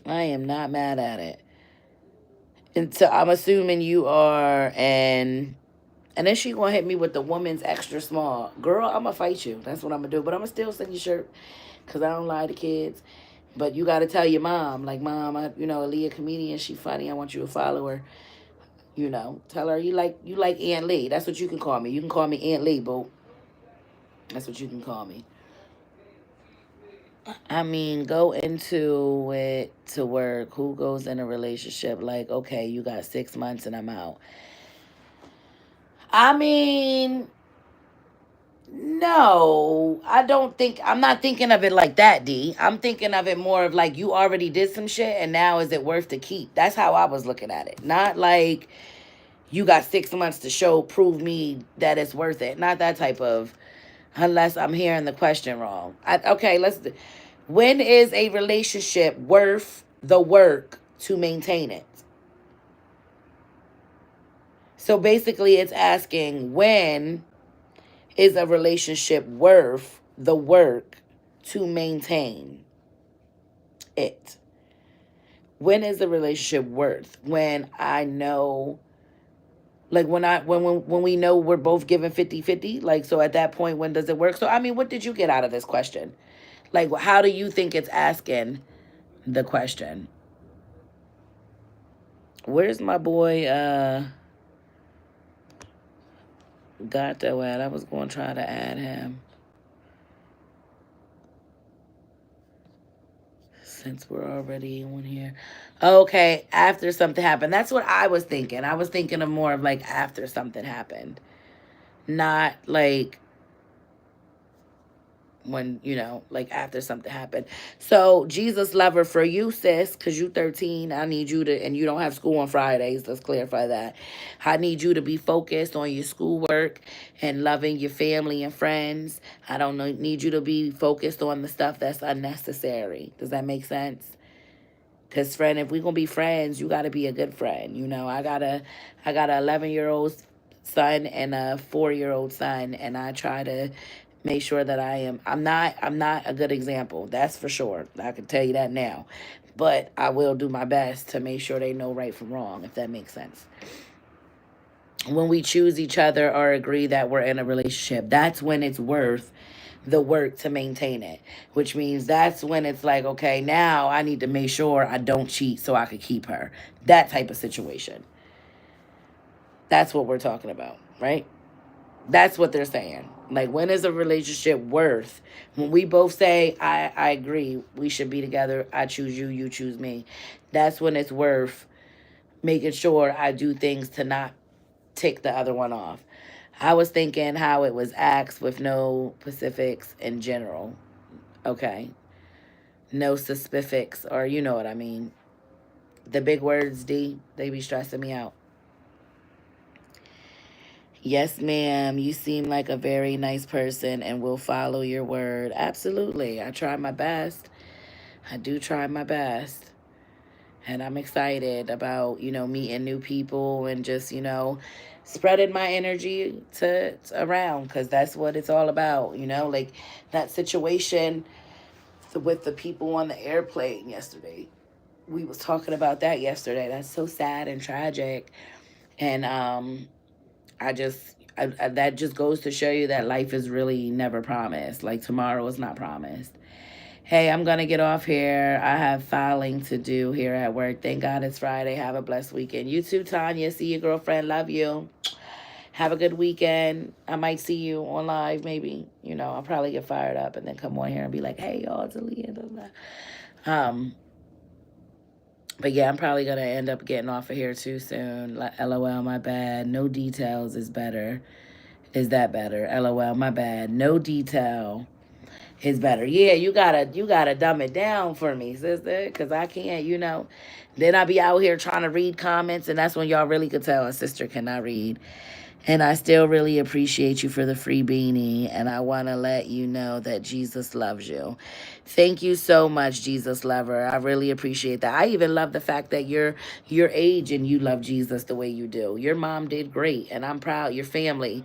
I am not mad at it. And so I'm assuming you are, and then she gonna hit me with the woman's extra small. Girl, I'm gonna fight you. That's what I'm gonna do. But I'm gonna still send you shirt because I don't lie to kids. But you gotta tell your mom, like, mom, Alea comedian, she funny. I want you to follow her. Tell her you like Aunt Lee. That's what you can call me. You can call me Aunt Lee, boo. That's what you can call me. I mean, go into it to work. Who goes in a relationship like, okay, you got 6 months and I'm out? I mean, no, I don't think, I'm not thinking of it like that, D. I'm thinking of it more of like you already did some shit and now is it worth to keep? That's how I was looking at it. Not like you got 6 months to prove me that it's worth it. Not that type of, unless I'm hearing the question wrong. Okay, when is a relationship worth the work to maintain it? So basically, it's asking when is a relationship worth the work to maintain it? When is the relationship worth? When I know, like when we know we're both given 50-50, like, so at that point, when does it work? So I mean, what did you get out of this question? Like, how do you think it's asking the question? Where's my boy Gato at? I was going to try to add him. Since we're already on here. Okay, after something happened. That's what I was thinking. I was thinking of more of like after something happened. Not like when, like after something happened. So, Jesus lover for you, sis, because you 13, I need you to, and you don't have school on Fridays. Let's clarify that. I need you to be focused on your schoolwork and loving your family and friends. I don't need you to be focused on the stuff that's unnecessary. Does that make sense? Because, friend, if we're going to be friends, you got to be a good friend. I got a 11-year-old son and a 4-year-old son, and I try to make sure that I'm not a good example. That's for sure. I can tell you that now. But I will do my best to make sure they know right from wrong, if that makes sense. When we choose each other or agree that we're in a relationship, that's when it's worth the work to maintain it, which means that's when it's like, okay, now I need to make sure I don't cheat so I could keep her. That type of situation. That's what we're talking about, right? That's what they're saying. Like, when is a relationship worth? When we both say, I agree, we should be together, I choose you, you choose me. That's when it's worth making sure I do things to not tick the other one off. I was thinking how it was acts with no specifics in general. Okay. No specifics, or you know what I mean. The big words, D, they be stressing me out. Yes, ma'am. You seem like a very nice person and will follow your word. Absolutely. I try my best. I do try my best. And I'm excited about, meeting new people and just, spreading my energy to around, because that's what it's all about, like that situation with the people on the airplane yesterday. We was talking about that yesterday. That's so sad and tragic. And that just goes to show you that life is really never promised. Like, tomorrow is not promised. Hey, I'm going to get off here. I have filing to do here at work. Thank God it's Friday. Have a blessed weekend. You too, Tanya. See you, girlfriend. Love you. Have a good weekend. I might see you on live, maybe. I'll probably get fired up and then come on here and be like, hey, y'all, it's Alea. But yeah, I'm probably going to end up getting off of here too soon. LOL, my bad. No details is better. Is that better? LOL, my bad. No detail is better. Yeah, you gotta dumb it down for me, sister, because I can't. Then I be out here trying to read comments, and that's when y'all really could tell a sister cannot read. And I still really appreciate you for the free beanie. And I want to let you know that Jesus loves you. Thank you so much, Jesus lover. I really appreciate that. I even love the fact that you're your age and you love Jesus the way you do. Your mom did great, and I'm proud. Your family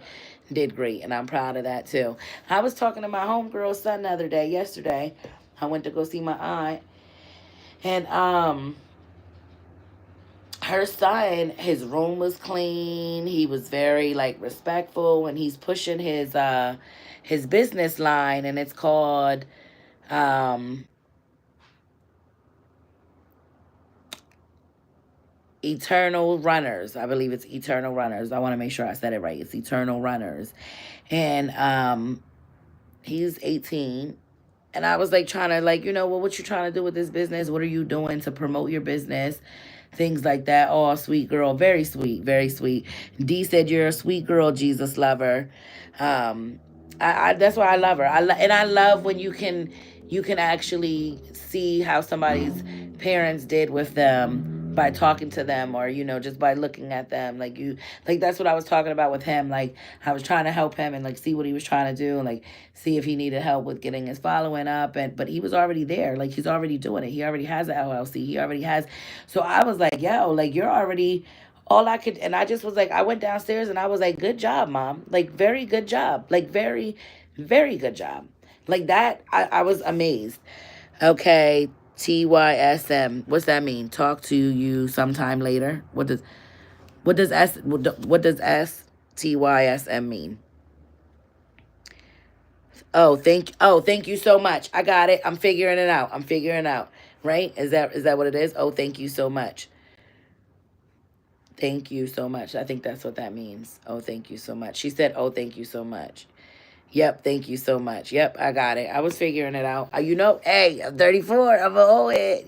did great, and I'm proud of that too. I was talking to my homegirl's son the other day, yesterday. I went to go see my aunt, and her son, his room was clean. He was very like respectful, and he's pushing his business line, and it's called um Eternal Runners. I believe it's Eternal Runners. I want to make sure I said it right. It's Eternal Runners. And he's 18. And I was like trying to like, well, what you trying to do with this business? What are you doing to promote your business? Things like that. Oh, sweet girl. Very sweet. Very sweet. D said you're a sweet girl, Jesus lover. That's why I love her. And I love when you can actually see how somebody's parents did with them by talking to them, or just by looking at them. Like that's what I was talking about with him. Like I was trying to help him and like see what he was trying to do, and like see if he needed help with getting his following up. And but he was already there. Like he's already doing it. He already has an LLC. He already has. So I was like, yo, like you're already all I could. And I just was like, I went downstairs and I was like, good job, mom. Like very good job. Like very, very good job. Like that, I was amazed. Okay, TYSM. What's that mean? Talk to you sometime later. What does STYSM mean? Oh, thank you so much. I got it. I'm figuring it out. I'm figuring it out. Right? Is that what it is? Oh, thank you so much. Thank you so much. I think that's what that means. Oh, thank you so much. She said, "Oh, thank you so much." Yep, thank you so much. Yep, I got it. I was figuring it out. Hey, I'm 34. I'm an old head.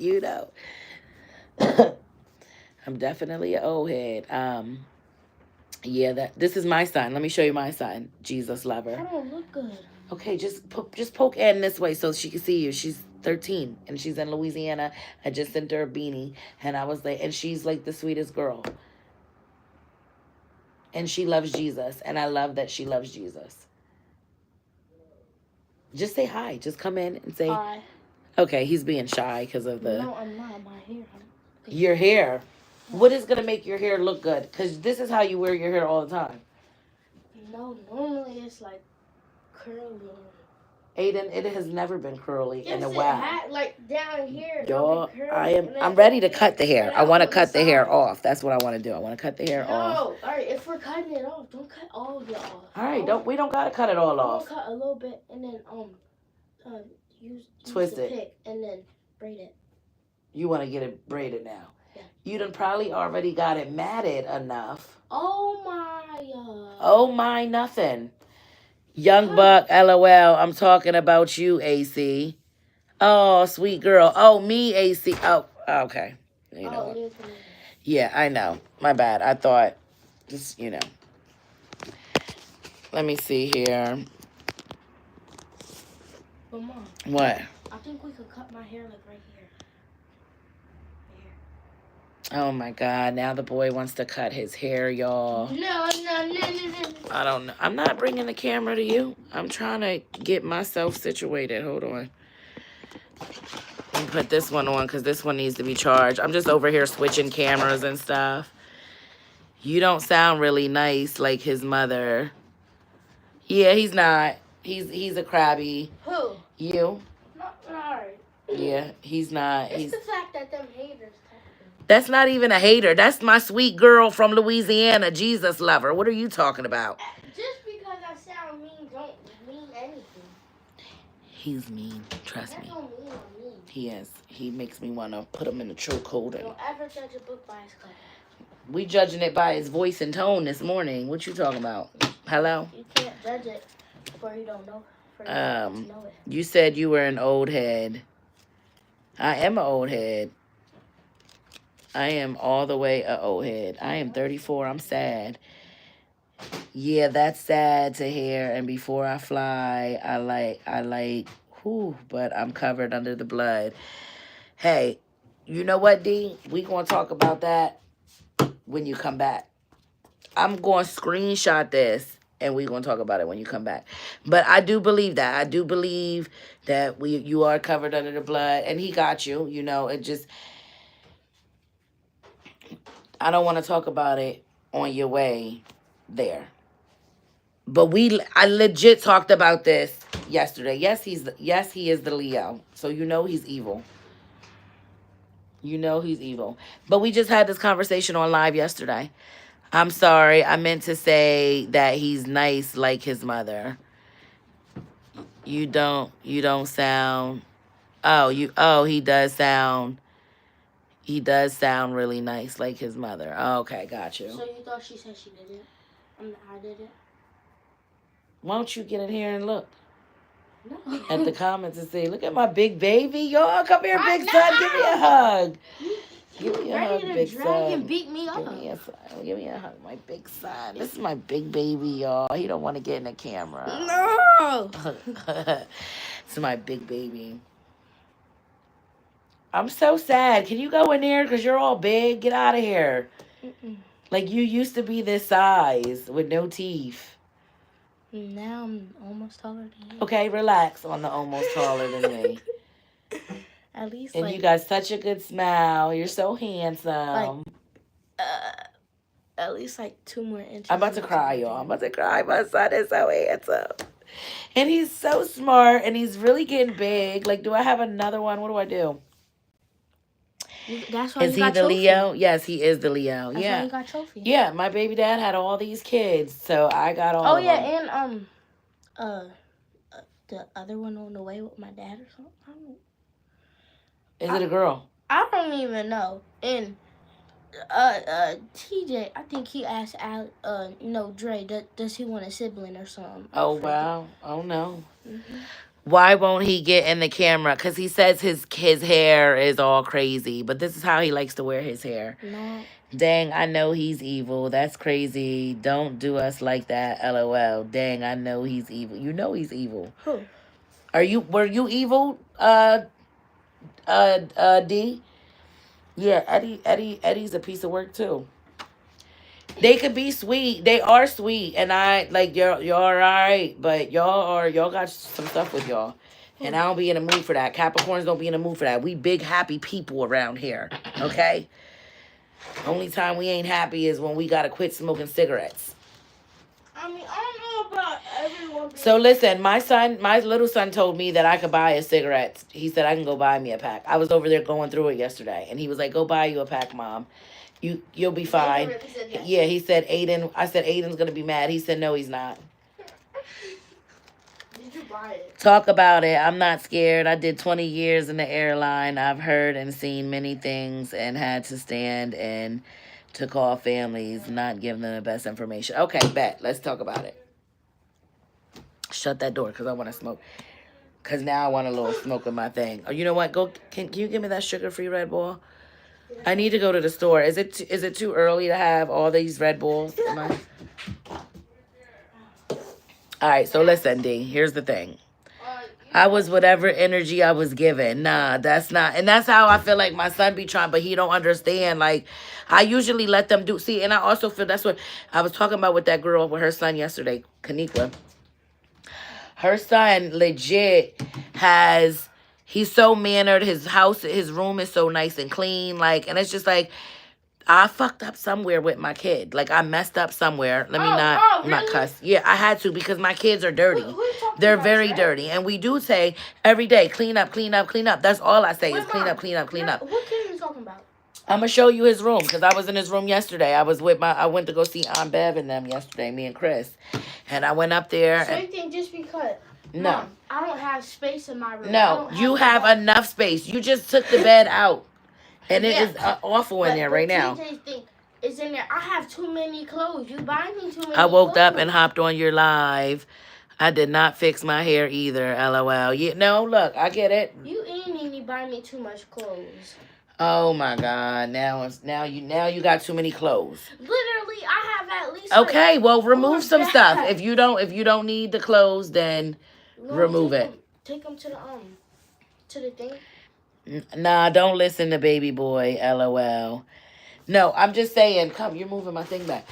I'm definitely an old head. Yeah, this is my son. Let me show you my son, Jesus lover. I don't look good. Okay, just poke Ann this way so she can see you. She's 13 and she's in Louisiana. I just sent her a beanie, and I was like, and she's like the sweetest girl. And she loves Jesus, and I love that she loves Jesus. Just say hi. Just come in and say Hi. Okay, he's being shy because of the. No, I'm not. My hair. Your hair. What is gonna make your hair look good? Because this is how you wear your hair all the time. No, normally it's like curly. Aiden, it has never been curly Yes, in a while. Had, like down here. Y'all, I'm ready to cut the hair. I want to cut the hair off. That's what I want to do. I want to cut the hair off. No, all right. If we're cutting it off, don't cut all of it off. All right, we don't gotta cut it all off. Cut a little bit and then use twist the it, pick and then braid it. You want to get it braided now? Yeah. You done probably already got it matted enough. Oh my. Oh my nothing. Young Buck, LOL. I'm talking about you, AC. Oh, sweet girl. Oh, me, AC. Oh, okay. You know what? Yeah, I know. My bad. I thought, just. Let me see here. But Mom. What? I think we could cut my hair like right here. Oh my God, now the boy wants to cut his hair, y'all. No. I don't know. I'm not bringing the camera to you. I'm trying to get myself situated. Hold on. And put this one on because this one needs to be charged. I'm just over here switching cameras and stuff. You don't sound really nice like his mother. Yeah, he's not. He's a crabby. Who? You? Not right. Yeah, he's not. It's the fact that them haters. That's not even a hater. That's my sweet girl from Louisiana, Jesus lover. What are you talking about? Just because I sound mean don't mean anything. He's mean. Trust me. Don't mean I'm mean. He is. He makes me want to put him in a chokehold. Don't ever judge a book by its cover. We judging it by his voice and tone this morning. What you talking about? Hello? You can't judge it for you don't know. Know it. You said you were an old head. I am an old head. I am all the way a old head. I am 34. I'm sad. Yeah, that's sad to hear. And before I fly, I like, but I'm covered under the blood. Hey, you know what, D? We gonna talk about that when you come back. I'm going to screenshot this and we're going to talk about it when you come back. But I do believe that. I do believe that you are covered under the blood and he got you. You know, it just, I don't want to talk about it on your way there. But I legit talked about this yesterday. Yes, he is the Leo. So you know he's evil. You know he's evil. But we just had this conversation on live yesterday. I'm sorry. I meant to say that he's nice like his mother. You don't sound he does sound really nice like his mother. Oh, okay, got you. So you thought she said she didn't? I didn't. Why don't you get in here and look No. at the comments and say, look at my big baby. Y'all, come here, big son. Give me a hug. Give me a hug, big son. And beat me up. Give me a hug, my big son. This is my big baby, y'all. He don't want to get in the camera. No. It's my big baby. I'm so sad. Can you go in there? Because you're all big. Get out of here. Mm-mm. Like, you used to be this size with no teeth. Now I'm almost taller than you. Okay, relax on the almost taller than me. At least, and you got such a good smile. You're so handsome. At least 2 more inches. I'm about to cry, y'all. I'm about to cry. My son is so handsome. And he's so smart, and he's really getting big. Like, do I have another one? What do I do? That's why is he the Leo? Yes, he is the Leo. That's why you got trophy. Yeah, my baby dad had all these kids, so I got all of them. And the other one on the way with my dad or something. Is it a girl? I don't even know. And TJ, I think he asked Dre, does he want a sibling or something? Oh wow! Oh no. Mm-hmm. Why won't he get in the camera? Because he says his hair is all crazy. But this is how he likes to wear his hair. No. Dang, I know he's evil. That's crazy. Don't do us like that, LOL. Dang, I know he's evil. You know he's evil. Who? Were you evil, D? Yeah, Eddie's a piece of work too. They could be sweet. They are sweet, and I like y'all all right, but y'all got some stuff with y'all, and I don't be in the mood for that. Capricorns don't be in the mood for that. We big happy people around here, okay? Only time we ain't happy is when we gotta quit smoking cigarettes. I mean, I don't know about everyone. So listen, my little son told me that I could buy a cigarettes. He said I can go buy me a pack. I was over there going through it yesterday, and he was like, "Go buy you a pack, Mom. You'll be fine." Yeah, he said Aiden. I said Aiden's gonna be mad. He said no, he's not. Did you buy it? Talk about it. I'm not scared. I did 20 years in the airline. I've heard and seen many things and had to stand and to call families, not give them the best information. Okay, bet. Let's talk about it. Shut that door because I want to smoke. Because now I want a little smoke in my thing. Oh, you know what? Can you give me that sugar-free Red Bull? I need to go to the store. Is it too early to have all these Red Bulls? All right, so listen, D. Here's the thing. I was whatever energy I was given. Nah, that's not. And that's how I feel like my son be trying, but he don't understand. Like, I usually let them do. See, and I also feel that's what I was talking about with that girl with her son yesterday, Kanika. Her son legit he's so mannered. His room is so nice and clean. Like, and it's just like, I fucked up somewhere with my kid. Like, I messed up somewhere. Let me not cuss. Yeah, I had to because my kids are dirty. They're very dirty. And we do say every day, clean up, clean up, clean up. That's all I say is clean up, clean up, clean up. What kid are you talking about? I'm going to show you his room because I was in his room yesterday. I went to go see Aunt Bev and them yesterday, me and Chris. And I went up there. So you think just because... No. Mom, I don't have space in my room. No, you have enough space. You just took the bed out. And it is awful in there right now. TJ think it's in there. I have too many clothes. You buy me too many I woke clothes. up and hopped on your live. I did not fix my hair either, LOL. No, look, I get it. You ain't need to buy me too much clothes. Oh my God! Now you got too many clothes. Literally, I have at least. Okay, well remove some stuff. If you don't need the clothes, then remove it. Take them to the thing. Nah, don't listen to baby boy, LOL. No, I'm just saying, come, you're moving my thing back.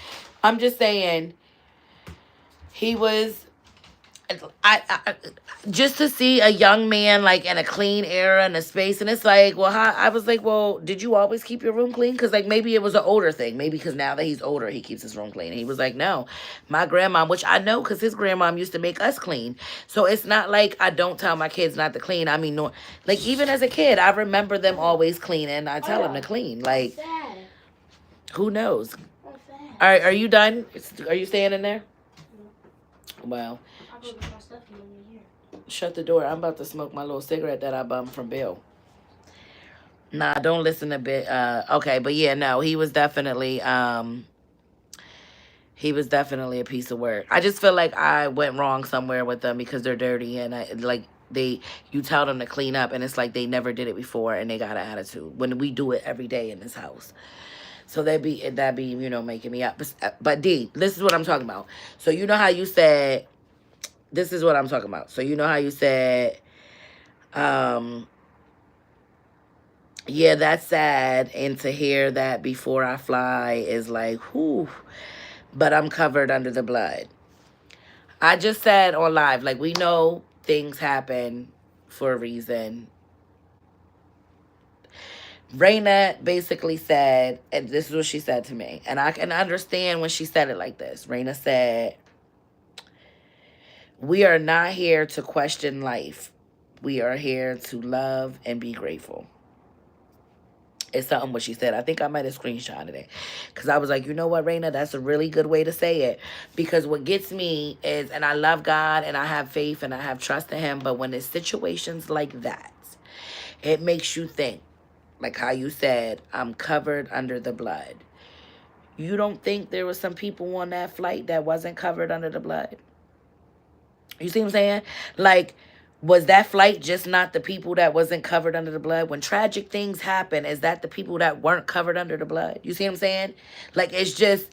I'm just saying he was I just to see a young man like in a clean era and a space, and it's like, well, how, I was like, well, did you always keep your room clean? Because like maybe it was an older thing, maybe because now that he's older, he keeps his room clean. And he was like, no, my grandma, which I know because his grandmom used to make us clean, so it's not like I don't tell my kids not to clean. I mean, no, like even as a kid, I remember them always cleaning. I tell them to clean. Like, who knows? All right, are you done? Are you staying in there? Well, shut the door. I'm about to smoke my little cigarette that I bummed from Bill. Nah, don't listen to bit. Okay, but yeah, no, he was definitely a piece of work. I just feel like I went wrong somewhere with them because they're dirty and I like you tell them to clean up and it's like they never did it before and they got an attitude when we do it every day in this house. So that be making me up. But D, this is what I'm talking about. So you know how you said this is what I'm talking about. So you know how you said um yeah, that's sad. And to hear that before I fly is like, whew, but I'm covered under the blood. I just said on live, like, we know things happen for a reason. Raina basically said, and this is what she said to me, and I can understand when she said it like this. Raina said, we are not here to question life. We are here to love and be grateful. It's something what she said. I think I might have screenshotted it. Because I was like, you know what, Raina? That's a really good way to say it. Because what gets me is, and I love God and I have faith and I have trust in him. But when it's situations like that, it makes you think. Like how you said, I'm covered under the blood. You don't think there was some people on that flight that wasn't covered under the blood? You see what I'm saying? Like, was that flight just not the people that wasn't covered under the blood? When tragic things happen, is that the people that weren't covered under the blood? You see what I'm saying? Like, it's just,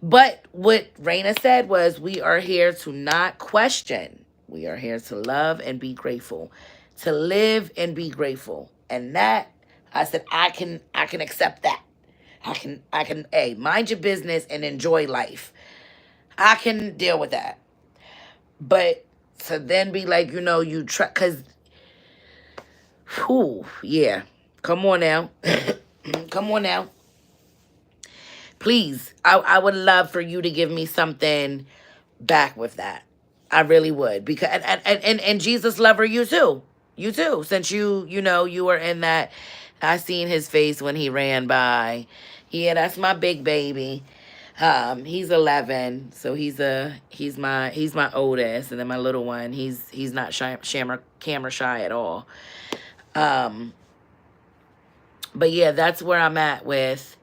but what Raina said was, we are here to not question. We are here to love and be grateful. To live and be grateful. And that, I said, I can accept that. I can, hey, mind your business and enjoy life. I can deal with that. But to then be like, you try, because, whew, yeah. Come on now. Come on now. Please, I would love for you to give me something back with that. I really would. Because, and Jesus lover, you too. You too. Since you were in that, I seen his face when he ran by. Yeah, that's my big baby. He's 11, so he's my oldest, and then my little one, he's not camera shy at all. Um, but yeah, that's where I'm at with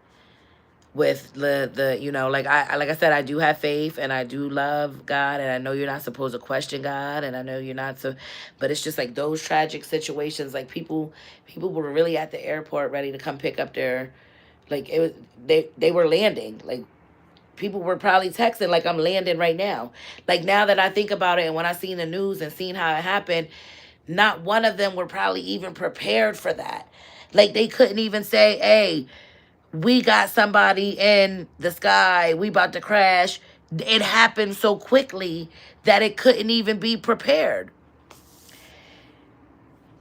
the like I said, I do have faith and I do love God, and I know you're not supposed to question God, and I know you're not so, but it's just like those tragic situations, like people were really at the airport ready to come pick up their, like it was, they were landing, like people were probably texting like I'm landing right now. Like now that I think about it and when I seen the news and seen how it happened, not one of them were probably even prepared for that. Like they couldn't even say, hey, we got somebody in the sky, we about to crash. It happened so quickly that it couldn't even be prepared.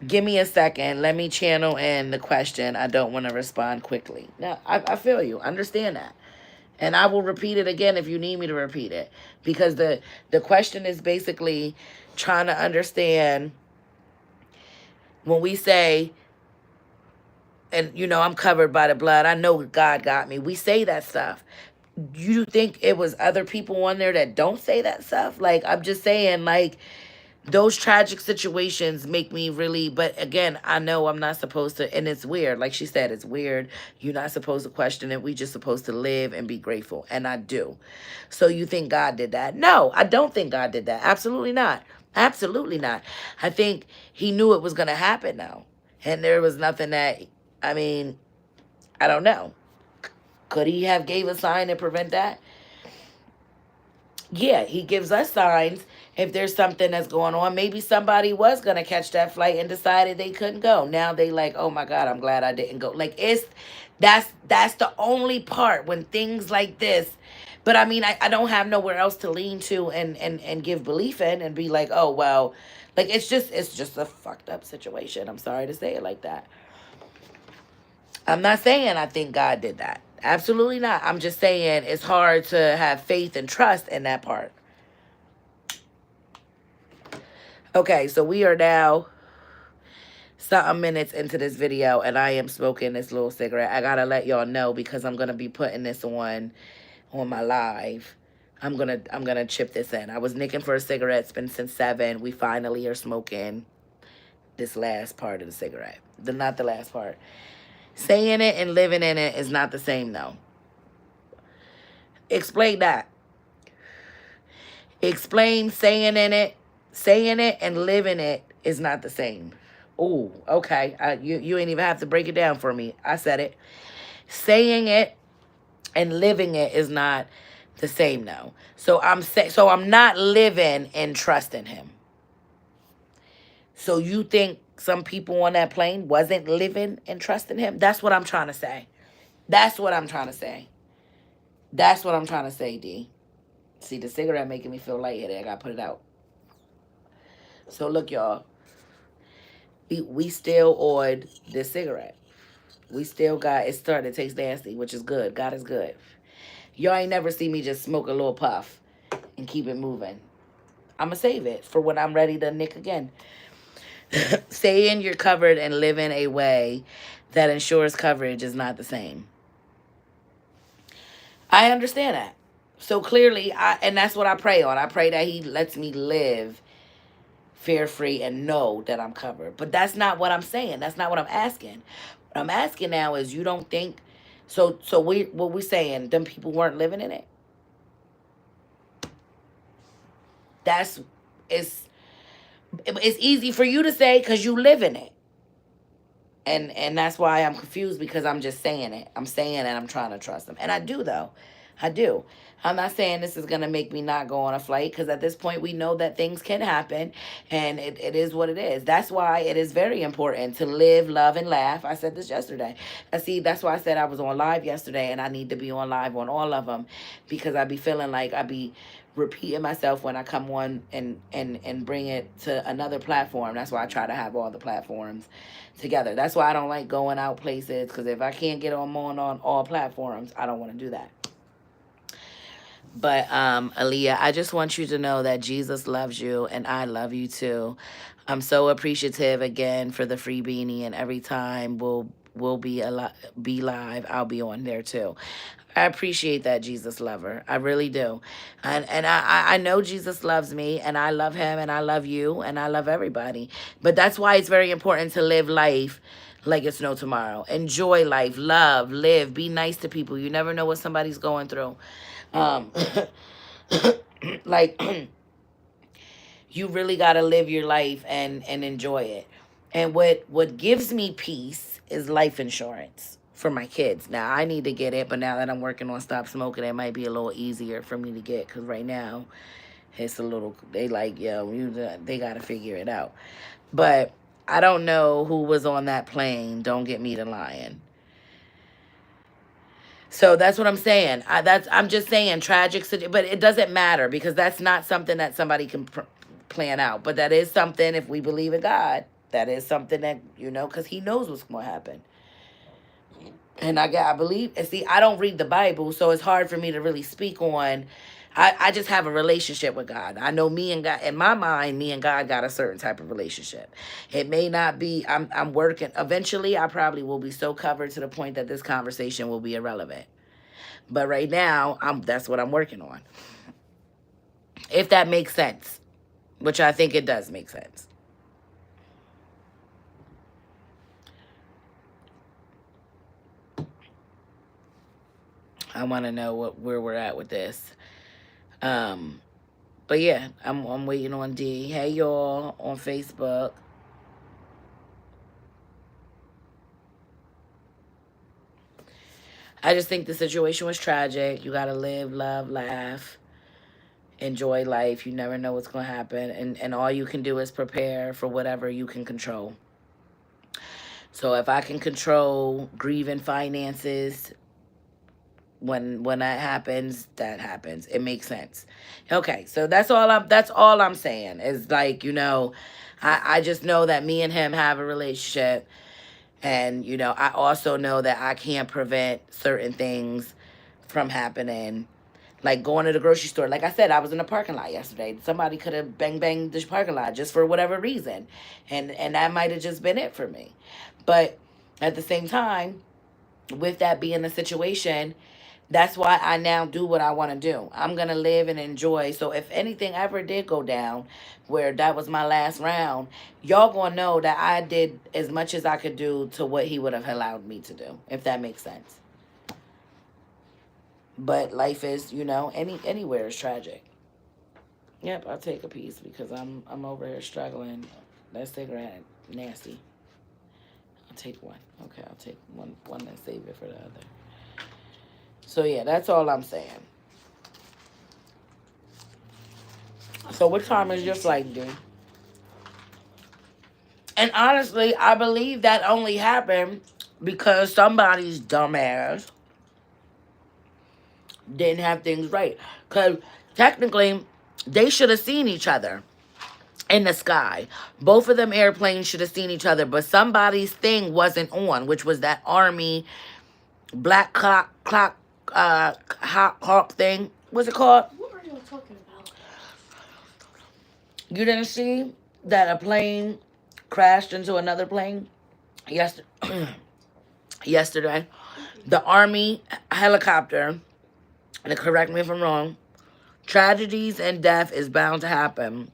Give me a second. Let me channel in the question. I don't want to respond quickly. Now, I feel you. Understand that. And I will repeat it again if you need me to repeat it. Because the question is basically trying to understand when we say, and I'm covered by the blood. I know God got me. We say that stuff. You think it was other people on there that don't say that stuff? Like, I'm just saying, like, those tragic situations make me really, but again, I know I'm not supposed to, and it's weird. Like she said, it's weird. You're not supposed to question it. We just supposed to live and be grateful. And I do. So you think God did that? No, I don't think God did that. Absolutely not. Absolutely not. I think he knew it was going to happen now. And there was nothing that, I mean, I don't know. Could he have gave a sign to prevent that? Yeah, he gives us signs if there's something that's going on. Maybe somebody was gonna catch that flight and decided they couldn't go. Now they like, oh my God, I'm glad I didn't go. Like that's the only part when things like this. But I mean, I don't have nowhere else to lean to and give belief in and be like, oh well, like it's just a fucked up situation. I'm sorry to say it like that. I'm not saying I think God did that. Absolutely not. I'm just saying it's hard to have faith and trust in that part. Okay, so we are now something minutes into this video and I am smoking this little cigarette. I gotta let y'all know because I'm gonna be putting this on my live. I'm gonna chip this in. I was nicking for a cigarette. It's been since 7. We finally are smoking this last part of the cigarette. Not the last part. Saying it and living in it is not the same though. Explain that. Explain saying it and living it is not the same. Ooh, okay. You ain't even have to break it down for me. I said it. Saying it and living it is not the same now. So I'm not living and trusting him. So you think some people on that plane wasn't living and trusting him? That's what I'm trying to say. That's what I'm trying to say. That's what I'm trying to say, D. See, the cigarette making me feel lightheaded. I gotta put it out. So look, y'all. We still ordered this cigarette. We still got it starting to taste nasty, which is good. God is good. Y'all ain't never see me just smoke a little puff and keep it moving. I'm going to save it for when I'm ready to nick again. Saying you're covered and living a way that ensures coverage is not the same. I understand that. So clearly, and that's what I pray on. I pray that he lets me live fear-free and know that I'm covered. But that's not what I'm saying. That's not what I'm asking. What I'm asking now is you don't think, so what we're saying, them people weren't living in it? That's, it's easy for you to say because you live in it. And that's why I'm confused because I'm just saying it. I'm saying it. I'm trying to trust them. And I do, though. I do. I'm not saying this is going to make me not go on a flight because at this point we know that things can happen and it is what it is. That's why it is very important to live, love, and laugh. I said this yesterday. That's why I said I was on live yesterday and I need to be on live on all of them because I be feeling like I be repeating myself when I come on and bring it to another platform. That's why I try to have all the platforms together. That's why I don't like going out places because if I can't get on all platforms, I don't want to do that. But Alea, I just want you to know that Jesus loves you and I love you too. I'm so appreciative again for the free beanie and every time we'll be live, I'll be on there too. I appreciate that, Jesus lover. I really do. And I know Jesus loves me and I love him and I love you and I love everybody. But that's why it's very important to live life like it's no tomorrow. Enjoy life, love, live, be nice to people. You never know what somebody's going through. Um, like, you really got to live your life and enjoy it. And what gives me peace is life insurance for my kids. Now, I need to get it, but now that I'm working on stop smoking, it might be a little easier for me to get because right now, it's a little, they like, yo, they got to figure it out. But I don't know who was on that plane. Don't get me to lying. So that's what I'm saying. I'm just saying tragic, but it doesn't matter because that's not something that somebody can plan out. But that is something, if we believe in God, that is something that, because he knows what's going to happen. And I believe, and see, I don't read the Bible, so it's hard for me to really speak on. I just have a relationship with God. I know me and God, in my mind, me and God got a certain type of relationship. It may not be, I'm working, eventually I probably will be so covered to the point that this conversation will be irrelevant. But right now, that's what I'm working on. If that makes sense, which I think it does make sense. I want to know where we're at with this. But yeah, I'm waiting on D. Hey y'all on Facebook. I just think the situation was tragic. You gotta live, love, laugh, enjoy life. You never know what's gonna happen, and all you can do is prepare for whatever you can control. So if I can control grieving finances, When that happens, that happens. It makes sense. Okay, so that's all I'm saying is like, I just know that me and him have a relationship, and I also know that I can't prevent certain things from happening. Like going to the grocery store. Like I said, I was in the parking lot yesterday. Somebody could have bang banged the parking lot just for whatever reason. And that might have just been it for me. But at the same time, with that being the situation, that's why I now do what I want to do. I'm going to live and enjoy. So if anything ever did go down where that was my last round, y'all going to know that I did as much as I could do to what he would have allowed me to do, if that makes sense. But life is, anywhere is tragic. Yep, I'll take a piece because I'm over here struggling. That cigarette nasty. I'll take one. Okay, I'll take one and save it for the other. So yeah, that's all I'm saying. So what time is your flight, dude? And honestly, I believe that only happened because somebody's dumbass didn't have things right. Because technically, they should have seen each other in the sky. Both of them airplanes should have seen each other, but somebody's thing wasn't on, which was that army black hawk thing. What's it called? What are you talking about? You didn't see that a plane crashed into another plane yesterday? The army helicopter, and correct me if I'm wrong, tragedies and death is bound to happen.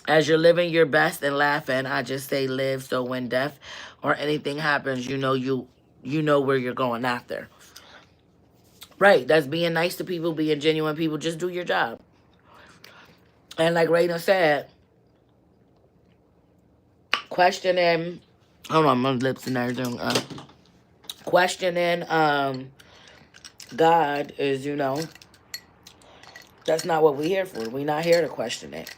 As you're living your best and laughing, I just say live so when death or anything happens, you know where you're going after. Right, that's being nice to people, being genuine people. Just do your job. And like Raina said, questioning, hold on, my lips and everything. Questioning God is, that's not what we're here for. We're not here to question it.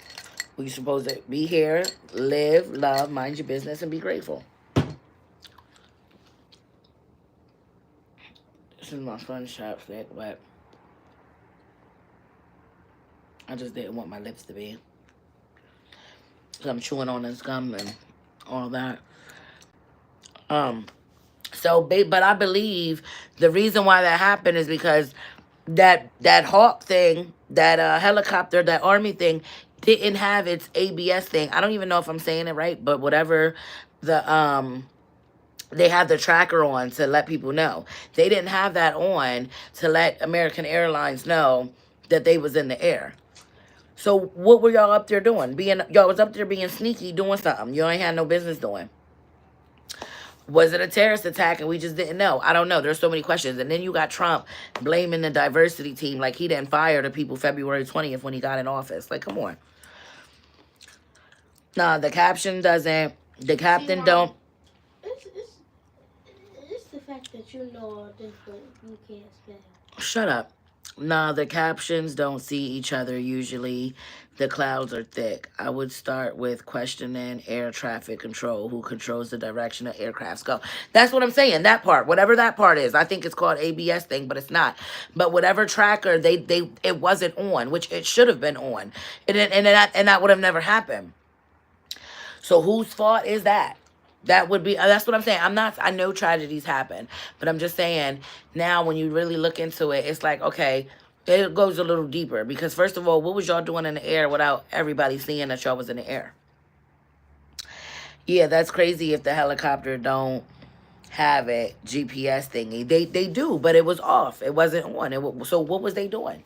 We're supposed to be here, live, love, mind your business, and be grateful. This is my friend's chapstick, but I just didn't want my lips to be. So I'm chewing on this gum and all that. Um, but I believe the reason why that happened is because that hawk thing, that helicopter, that army thing, didn't have its ABS thing. I don't even know if I'm saying it right, but whatever the they have the tracker on to let people know. They didn't have that on to let American Airlines know that they was in the air. So what were y'all up there doing? Y'all was up there being sneaky, doing something you ain't had no business doing. Was it a terrorist attack and we just didn't know? I don't know. There's so many questions. And then you got Trump blaming the diversity team like he didn't fire the people February 20th when he got in office. Like, come on. Nah, the caption doesn't. The captain don't. It's the fact that you know all this, but you can't spell. Shut up. Nah, the captions don't see each other usually. The clouds are thick. I would start with questioning air traffic control. Who controls the direction of aircrafts go? That's what I'm saying. That part, whatever that part is. I think it's called ABS thing, but it's not. But whatever tracker it wasn't on, which it should have been on, and that would have never happened. So whose fault is that? That would be, that's what I'm saying. I know tragedies happen, but I'm just saying now when you really look into it, it's like, okay, it goes a little deeper because first of all, what was y'all doing in the air without everybody seeing that y'all was in the air? Yeah, that's crazy if the helicopter don't have a GPS thingy. They do, but it was off. It wasn't on. So what was they doing?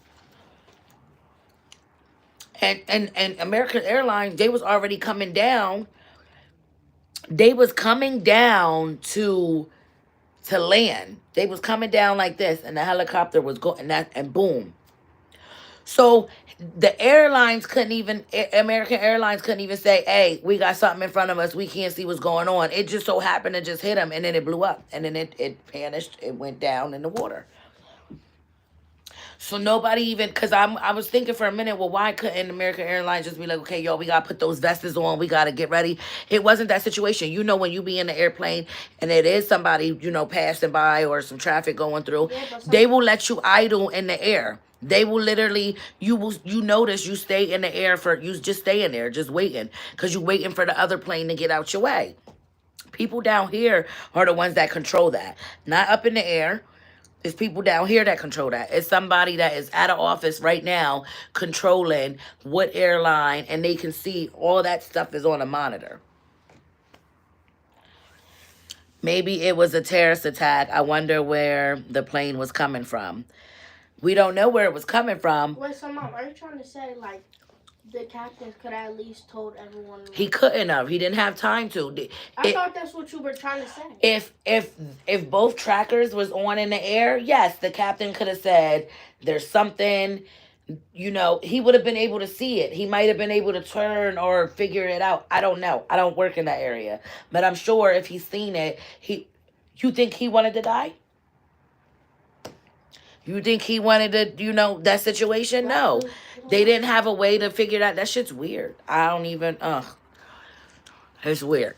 And American Airlines, they was already coming down. They was coming down to land. They was coming down like this, and the helicopter was going, and boom. So the airlines couldn't even, American Airlines couldn't even say, hey, we got something in front of us. We can't see what's going on. It just so happened to just hit them, and then it blew up, and then it vanished. It went down in the water. So nobody even, because I was thinking for a minute, well, why couldn't American Airlines just be like, okay, yo, we gotta put those vests on, we gotta get ready. It wasn't that situation. You know, when you be in the airplane and it is somebody, passing by or some traffic going through, Yeah, but they some. will let you idle in the air. They will literally, you notice you stay in the air you just stay in there, just waiting, because you waiting for the other plane to get out your way. People down here are the ones that control that, not up in the air. It's people down here that control that. It's somebody that is at an office right now controlling what airline, and they can see all that stuff is on a monitor. Maybe it was a terrorist attack. I wonder where the plane was coming from. We don't know where it was coming from. Wait, so mom, are you trying to say like the captains could at least told everyone? He couldn't have. He didn't have time to. I thought that's what you were trying to say. If both trackers was on in the air, yes, the captain could have said there's something. He would have been able to see it. He might have been able to turn or figure it out. I don't know. I don't work in that area, but I'm sure if he's seen it, You think he wanted to die? You think he wanted to, that situation? No. They didn't have a way to figure it out. That shit's weird. I don't even, it's weird.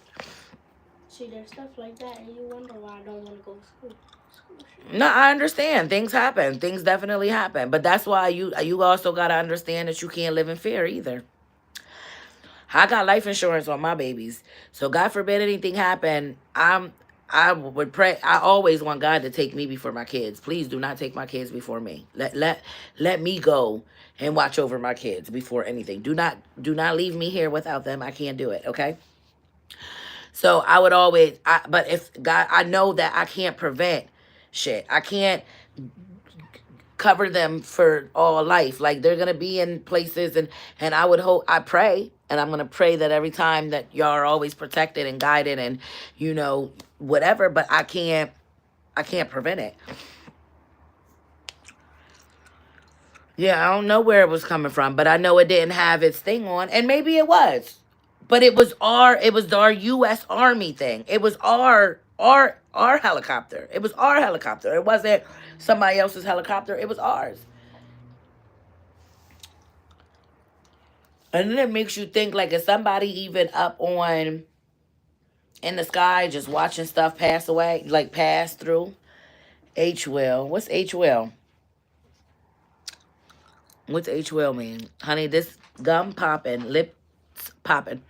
See, there's stuff like that, and you wonder why I don't want to go to school. No, I understand. Things happen. Things definitely happen. But that's why you also got to understand that you can't live in fear either. I got life insurance on my babies. So God forbid anything happen, I would pray. I always want God to take me before my kids. Please do not take my kids before me. Let me go and watch over my kids before anything. Do not leave me here without them. I can't do it, okay? So I would always but if God, I know that I can't prevent shit. I can't cover them for all life. Like, they're gonna be in places, and I would hope, I pray, and I'm gonna pray that every time that y'all are always protected and guided and whatever, but I can't prevent it. Yeah, I don't know where it was coming from, but I know it didn't have its thing on, and maybe it was. But it was our US Army thing. It was our helicopter. It was our helicopter. It wasn't somebody else's helicopter. It was ours. And then it makes you think, like, is somebody even up on in the sky just watching stuff pass away, like pass through? H will. What's H will? What's H will mean? Honey, this gum popping, lips popping.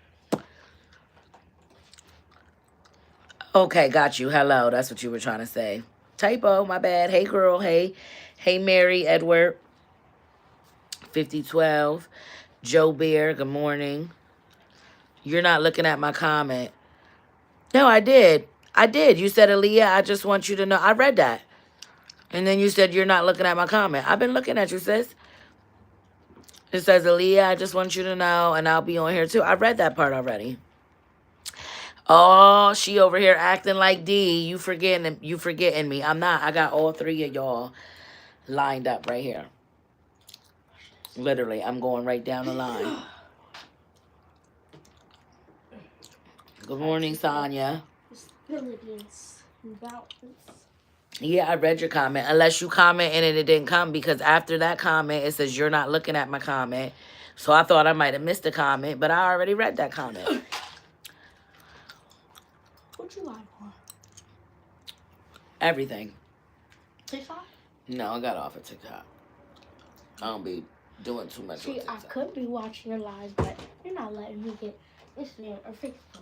Okay, got you. Hello. That's what you were trying to say. Typo, my bad. Hey, girl. Hey, Mary, Edward. 5012. Joe Bear, good morning. You're not looking at my comment. No, I did. You said, Alea, I just want you to know. I read that. And then you said you're not looking at my comment. I've been looking at you, sis. It says, Alea, I just want you to know, and I'll be on here too. I read that part already. Oh, she over here acting like D. You forgetting me. I'm not. I got all three of y'all lined up right here. Literally, I'm going right down the line. Good morning, Sonia. Yeah, I read your comment. Unless you comment and it didn't come, because after that comment, it says you're not looking at my comment. So I thought I might have missed a comment, but I already read that comment. What you like for? Everything. TikTok? No, I got off of TikTok. I don't be doing too much. See, I could be watching your lives, but you're not letting me get Instagram or Facebook.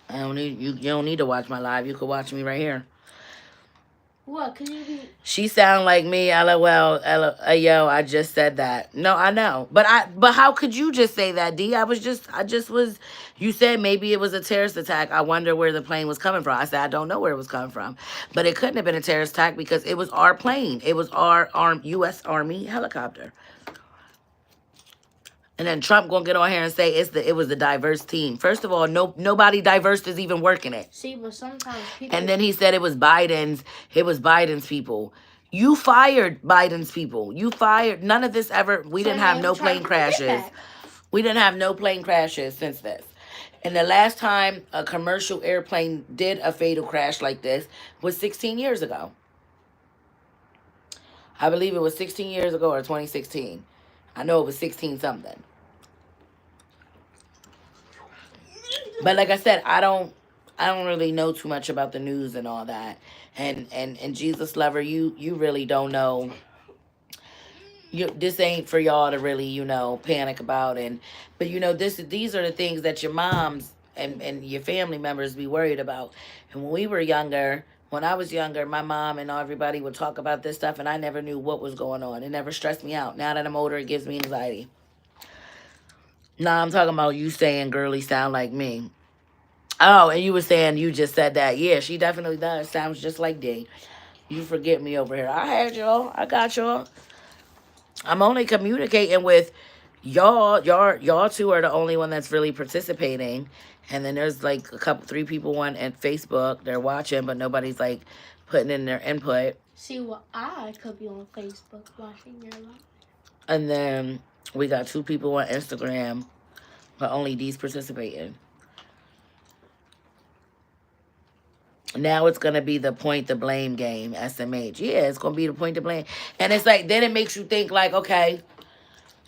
I don't need you. You don't need to watch my live. You could watch me right here. What? Could you be? She sound like me. LOL. Yo, I just said that. No, I know. But how could you just say that, D? I just was. You said maybe it was a terrorist attack. I wonder where the plane was coming from. I said I don't know where it was coming from, but it couldn't have been a terrorist attack because it was our plane. It was our U.S. Army helicopter. And then Trump gonna get on here and say it was the diverse team. First of all, nobody diverse is even working it. See, but sometimes people. And then he said it was Biden's people. You fired Biden's people. You fired none of this ever. We didn't have no plane crashes. We didn't have no plane crashes since this. And the last time a commercial airplane did a fatal crash like this was 16 years ago. I believe it was 16 years ago or 2016. I know it was 16 something. But like I said, I don't really know too much about the news and all that. And Jesus lover, you really don't know. This ain't for y'all to really, panic about. And but these are the things that your moms and your family members be worried about. And when we were younger, when I was younger, my mom and everybody would talk about this stuff, and I never knew what was going on. It never stressed me out. Now that I'm older, it gives me anxiety. Nah, I'm talking about you saying girly sound like me. Oh, and you were saying you just said that. Yeah, she definitely does. Sounds just like D. You forget me over here. I had y'all. I got y'all. I'm only communicating with y'all. Y'all two are the only one that's really participating. And then there's like a couple, three people on at Facebook. They're watching, but nobody's like putting in their input. See, well, I could be on Facebook watching your live. And then we got two people on Instagram, but only D's participating. Now it's gonna be the point to blame game, SMH. Yeah, it's gonna be the point to blame. And it's like then it makes you think like, okay.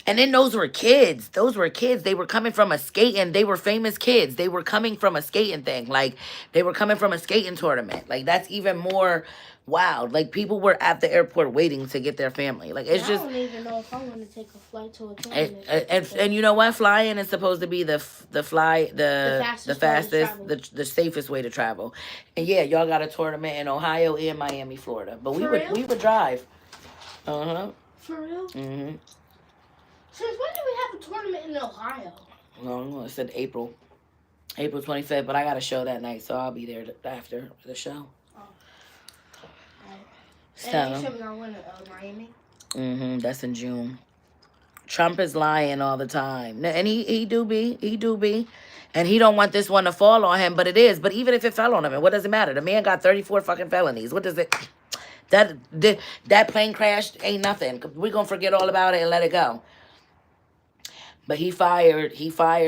And then those were kids. Those were kids. They were coming from a skating. They were famous kids. They were coming from a skating thing. Like they were coming from a skating tournament. Like that's even more wild. Like people were at the airport waiting to get their family. Like it's just. I don't even know if I want to take a flight to a And, tournament. and you know what? Flying is supposed to be the fastest, the safest way to travel. And yeah, y'all got a tournament in Ohio and Miami, Florida. But we would drive. For real? Mhm. Since when do we have a tournament in Ohio? No, it said April 25th. But I got a show that night, so I'll be there after the show. Oh. Right. So. And you said we're going to Miami. That's in June. Trump is lying all the time. And he do be. And he don't want this one to fall on him, but it is. But even if it fell on him, what does it matter? The man got 34 fucking felonies. What does it... That plane crash ain't nothing. We're going to forget all about it and let it go. But he fired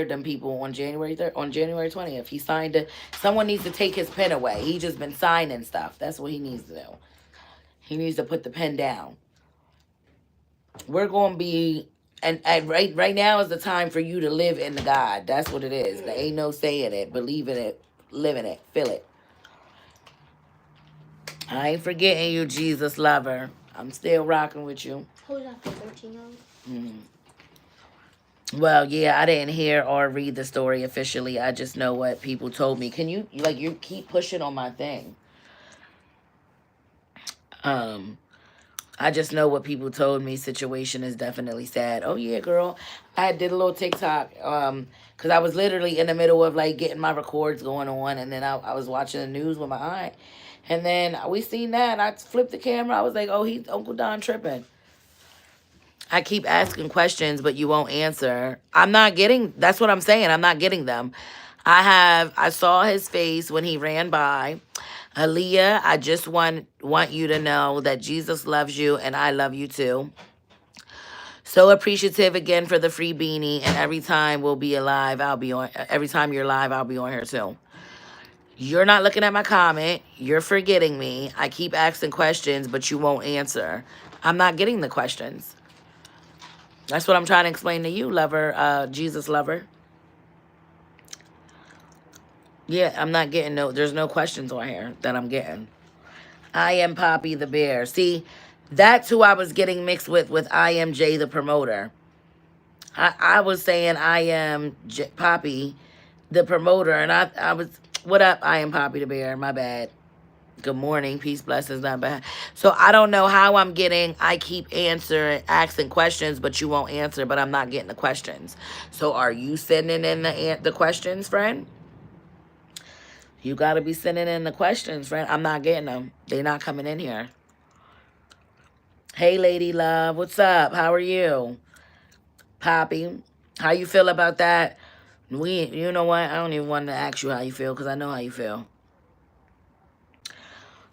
them people on January 20th. He signed it. Someone needs to take his pen away. He just been signing stuff. That's what he needs to do. He needs to put the pen down. We're going to be... And right now is the time for you to live in the God. That's what it is. There ain't no saying it. Believe in it. Live in it. Feel it. I ain't forgetting you, Jesus lover. I'm still rocking with you. Who's that for 13-year-old? Well, yeah, I didn't hear or read the story officially. I just know what people told me. Can you, you keep pushing on my thing. I just know what people told me. Situation is definitely sad. Oh, yeah, girl. I did a little TikTok because I was literally in the middle of, getting my records going on. And then I was watching the news with my aunt. And then we seen that. And I flipped the camera. I was like, oh, he's Uncle Don tripping. I keep asking questions, but you won't answer. That's what I'm saying. I'm not getting them. I saw his face when he ran by. Alea, I just want you to know that Jesus loves you and I love you too. So appreciative again for the free beanie, and every time we'll be alive, every time you're live, I'll be on here too. You're not looking at my comment. You're forgetting me. I keep asking questions, but you won't answer. I'm not getting the questions. That's what I'm trying to explain to you, lover, Jesus lover. Yeah, I'm not getting there's no questions on here that I'm getting. I am Poppy the Bear. See, that's who I was getting mixed with I am Jay the promoter. I was saying I am Poppy the promoter, and I was, what up, I am Poppy the Bear, my bad. Good morning, peace, blessings, not bad. So I don't know how I keep asking questions, but you won't answer, but I'm not getting the questions. So are you sending in the questions, friend? You got to be sending in the questions, friend. I'm not getting them. They're not coming in here. Hey, lady love. What's up? How are you? Poppy. How you feel about that? You know what? I don't even want to ask you how you feel because I know how you feel.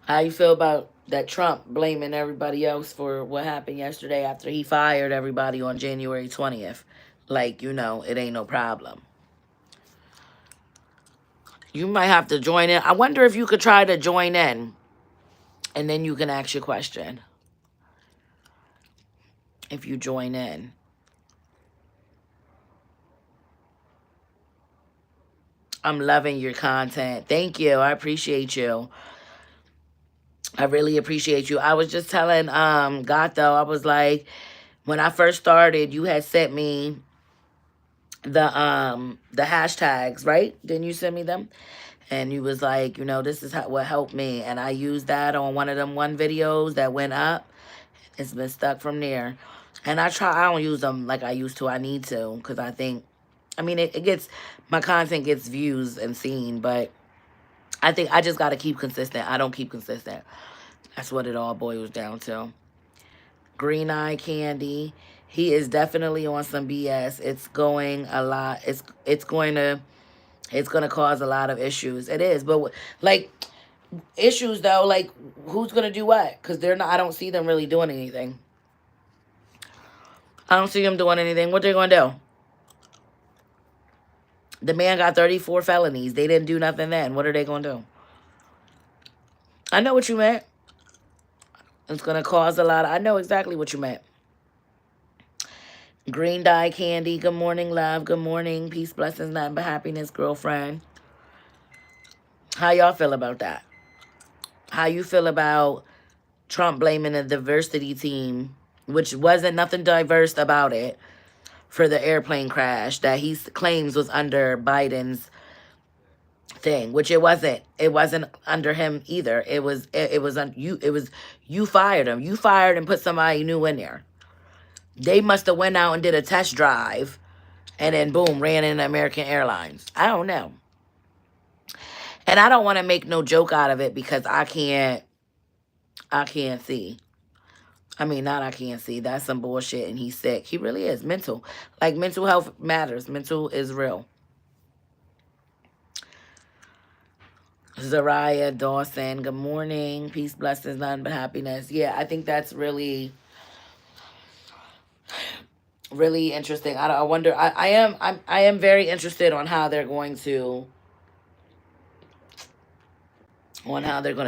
How you feel about that Trump blaming everybody else for what happened yesterday after he fired everybody on January 20th? It ain't no problem. You might have to join in. I wonder if you could try to join in, and then you can ask your question. if you join in. I'm loving your content. Thank you. I appreciate you. I really appreciate you. I was just telling God though, I was like, when I first started, you had sent me the hashtags, right? Didn't you send me them? And you was like, you know, this is what helped me. And I used that on one of them videos that went up. It's been stuck from there. And I don't use them like I used to. I need to, because I think, I mean, it gets, my content gets views and seen, but I think I just got to keep consistent. I don't keep consistent. That's what it all boils down to. Green Eye Candy. He is definitely on some BS. It's going a lot. It's going to cause a lot of issues. It is, but like issues though, like who's going to do what? Because they're not. I don't see them really doing anything. I don't see them doing anything. What they going to do? The man got 34 felonies. They didn't do nothing then. What are they going to do? I know what you meant. It's going to cause a lot of, I know exactly what you meant. Green Dye Candy. Good morning, love. Good morning. Peace, blessings, nothing but happiness, girlfriend. How y'all feel about that? How you feel about Trump blaming the diversity team, which wasn't nothing diverse about it, for the airplane crash that he claims was under Biden's thing, which it wasn't. It wasn't under him either. It was on you. It was you fired him. You fired and put somebody new in there. They must have went out and did a test drive, and then boom, ran into American Airlines. I don't know, and I don't want to make no joke out of it because I can't. I can't see. I mean, not I can't see. That's some bullshit, and he's sick. He really is mental. Like mental health matters. Mental is real. Zariah Dawson, good morning. Peace, blessings, none but happiness. Yeah, I think that's really, really interesting. I wonder. I am very interested on how they're going to,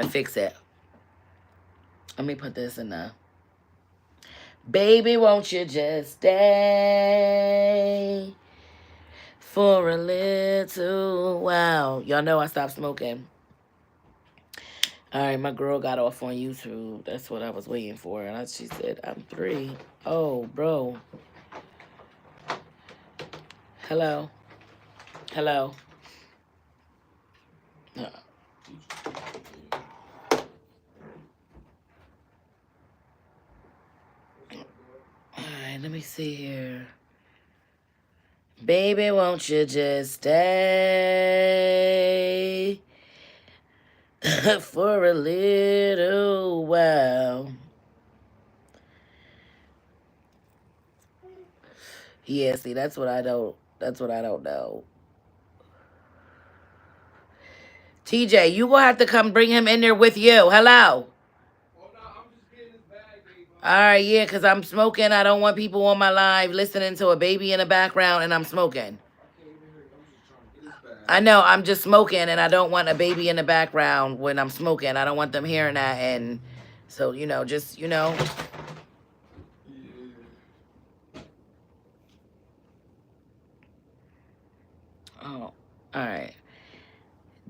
fix it. Let me put this in the. Baby, won't you just stay for a little while? Y'all know I stopped smoking. All right, my girl got off on YouTube. That's what I was waiting for. And she said, I'm 3. Oh, bro. Hello. Hello. All right, let me see here. Baby, won't you just stay for a little while? Yeah, see, that's what I don't know. TJ, you will have to come bring him in there with you. Hello. All right, yeah, because I'm smoking. I don't want people on my live listening to a baby in the background, and I'm smoking. I know, I'm just smoking, and I don't want a baby in the background when I'm smoking. I don't want them hearing that, and so, just, Oh, all right.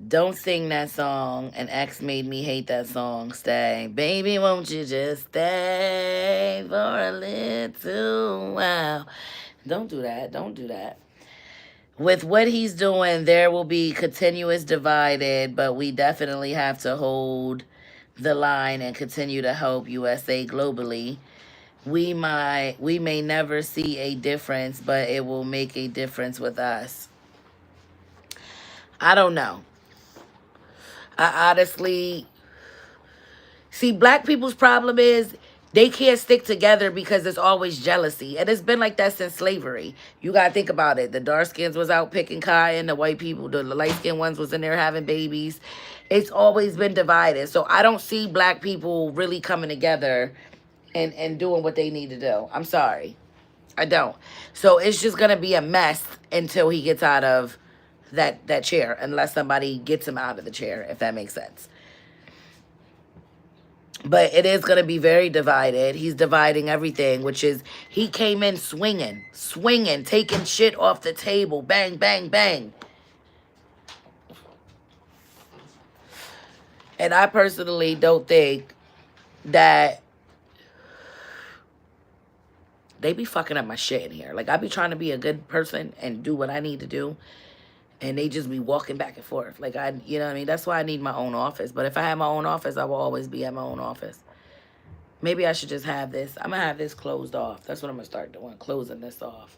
Don't sing that song. An ex made me hate that song. Stay. Baby, won't you just stay for a little while? Don't do that. Don't do that. With what he's doing, there will be continuous divided, but we definitely have to hold the line and continue to help USA globally. We may never see a difference, but it will make a difference with us. I don't know. I honestly see black people's problem is they can't stick together because there's always jealousy. And it's been like that since slavery. You gotta think about it. The dark skins was out picking cotton, the white people, the light skinned ones was in there having babies. It's always been divided. So I don't see black people really coming together and doing what they need to do. I'm sorry. I don't. So it's just gonna be a mess until he gets out of that chair, unless somebody gets him out of the chair, if that makes sense. But it is going to be very divided. He's dividing everything, which is he came in swinging, taking shit off the table. Bang, bang, bang. And I personally don't think that they be fucking up my shit in here. Like, I be trying to be a good person and do what I need to do. And they just be walking back and forth. Like, you know what I mean? That's why I need my own office. But if I have my own office, I will always be at my own office. Maybe I should just have this. I'm going to have this closed off. That's what I'm going to start doing, closing this off.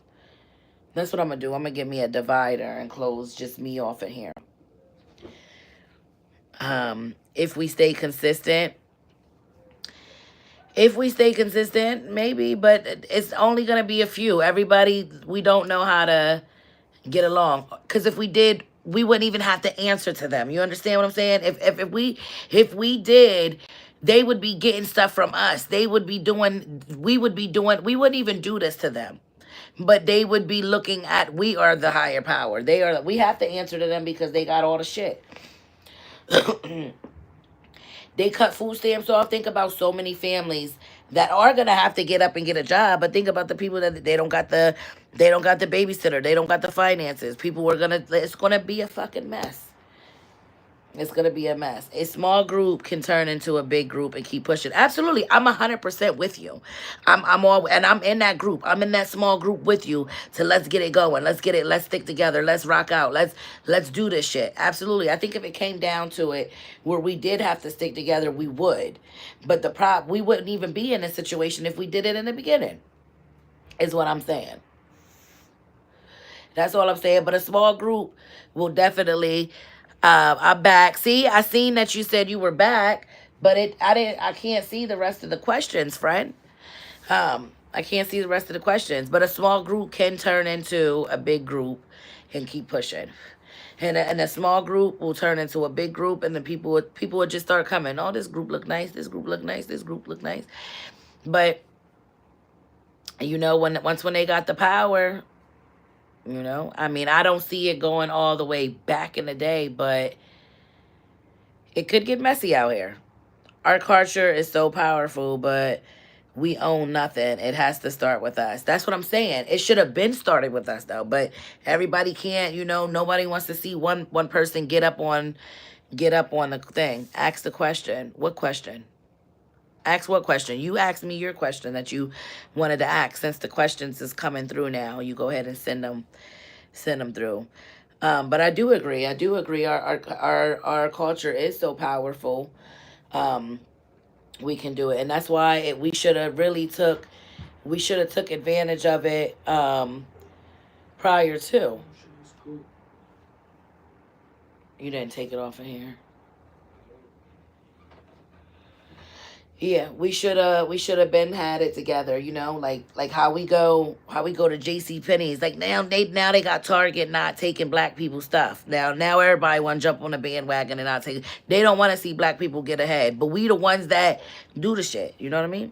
That's what I'm going to do. I'm going to get me a divider and close just me off in here. If we stay consistent, maybe, but it's only going to be a few. Everybody, we don't know how to get along. Because if we did, we wouldn't even have to answer to them. You understand what I'm saying? If we did, they would be getting stuff from us. They would be doing, we wouldn't even do this to them. But they would be looking at, we are the higher power. We have to answer to them because they got all the shit. They cut food stamps off. Think about so many families that are gonna have to get up and get a job. But think about the people that they don't got the babysitter. They don't got the finances. It's gonna be a fucking mess. It's gonna be a mess. A small group can turn into a big group and keep pushing. Absolutely, I'm 100% with you. I'm in that group. I'm in that small group with you. To let's get it going. Let's get it. Let's stick together. Let's rock out. Let's do this shit. Absolutely. I think if it came down to it, where we did have to stick together, we would. But we wouldn't even be in a situation if we did it in the beginning. Is what I'm saying. That's all I'm saying. But a small group will definitely. I'm back. See, I seen that you said you were back, but I can't see the rest of the questions, friend. I can't see the rest of the questions, but a small group can turn into a big group and keep pushing. And a small group will turn into a big group, and then people would just start coming. Oh, this group look nice. This group look nice. This group look nice. But you know, when they got the power, you know, I mean, I don't see it going all the way back in the day, but it could get messy out here. Our culture is so powerful, but we own nothing. It has to start with us. That's what I'm saying. It should have been started with us, though. But everybody can't, you know, nobody wants to see one person get up on the thing. Ask the question. What question? Ask what question? You asked me your question that you wanted to ask. Since the questions is coming through now, you go ahead and send them through. But I do agree. Our culture is so powerful. We can do it, and that's why we should have took advantage of it prior to. You didn't take it off in here. Yeah, we should have been had it together, you know, like how we go to JC Penney's. Like now they got Target not taking black people stuff. Now everybody want to jump on the bandwagon and not take it. They don't want to see black people get ahead, but we the ones that do the shit. You know what I mean?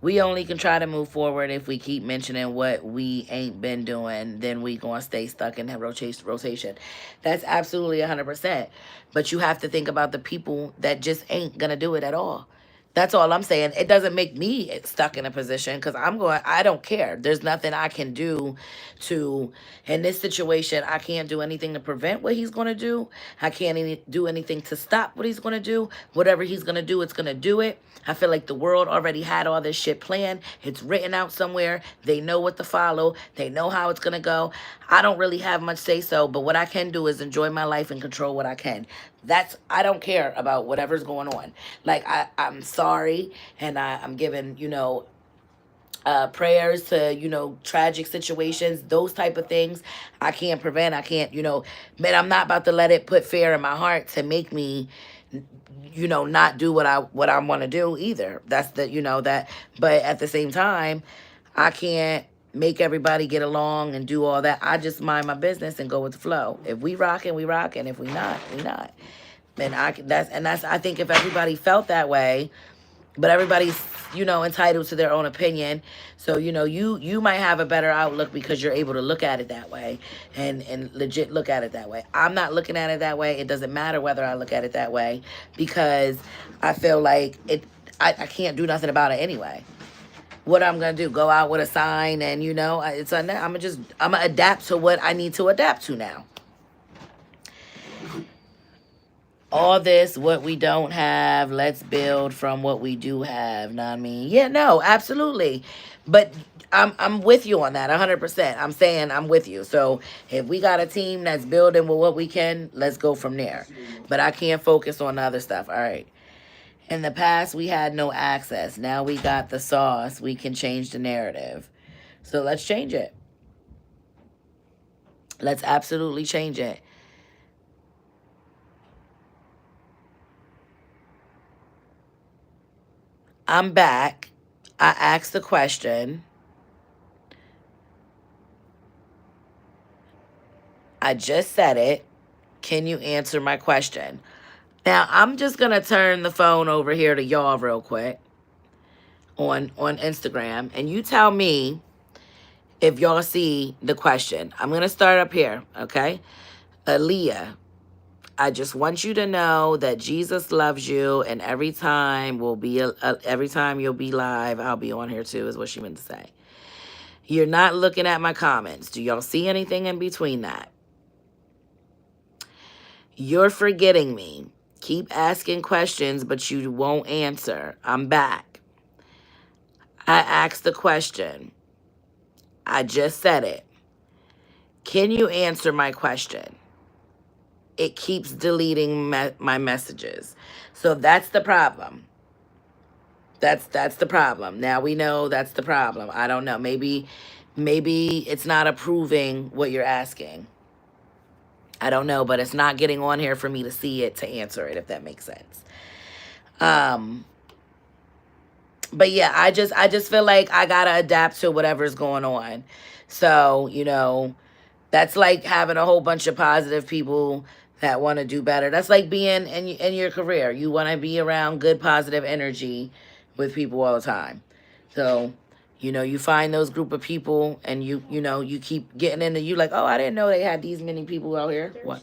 We only can try to move forward if we keep mentioning what we ain't been doing. Then we gonna stay stuck in that rotation. That's absolutely 100%. But you have to think about the people that just ain't gonna do it at all. That's all I'm saying. It doesn't make me stuck in a position because I don't care. There's nothing I can do in this situation. I can't do anything to prevent what he's going to do. I can't do anything to stop what he's going to do. Whatever he's going to do, it's going to do it. I feel like the world already had all this shit planned. It's written out somewhere. They know what to follow. They know how it's going to go. I don't really have much say so, but what I can do is enjoy my life and control what I can. I don't care about whatever's going on. Like, I'm sorry, and I'm giving, you know, prayers to, you know, tragic situations, those type of things. I can't prevent, I can't, you know, but I'm not about to let it put fear in my heart to make me, you know, not do what I want to do either. That's the, you know, that, but at the same time, I can't make everybody get along and do all that. I just mind my business and go with the flow. If we rocking, we rocking. If we not, we not. And I think if everybody felt that way, but everybody's, you know, entitled to their own opinion. So, you know, you might have a better outlook because you're able to look at it that way and legit look at it that way. I'm not looking at it that way. It doesn't matter whether I look at it that way because I feel like I can't do nothing about it anyway. What I'm gonna do? Go out with a sign and I'm gonna adapt to what I need to adapt to now. All this, what we don't have, let's build from what we do have. Know what I mean? Yeah, no, absolutely. But I'm with you on that 100%. I'm saying I'm with you. So if we got a team that's building with what we can, let's go from there. But I can't focus on other stuff. All right. In the past, we had no access. Now we got the sauce. We can change the narrative. So let's change it. Let's absolutely change it. I'm back. I asked the question. I just said it. Can you answer my question? Now, I'm just going to turn the phone over here to y'all real quick on Instagram. And you tell me if y'all see the question. I'm going to start up here, okay? Alea, I just want you to know that Jesus loves you, and every time you'll be live, I'll be on here too, is what she meant to say. You're not looking at my comments. Do y'all see anything in between that? You're forgetting me. Keep asking questions, but you won't answer. I'm back. I asked the question. I just said it. Can you answer my question? It keeps deleting my messages. So that's the problem. That's the problem. Now we know that's the problem. I don't know. Maybe it's not approving what you're asking. I don't know, but it's not getting on here for me to see it to answer it, if that makes sense. Um but yeah, I just feel like I gotta adapt to whatever's going on. So, that's like having a whole bunch of positive people that want to do better. That's like being in your career. You want to be around good, positive energy with people all the time. So, you find those group of people and you keep getting into you like, oh, I didn't know they had these many people out here. What?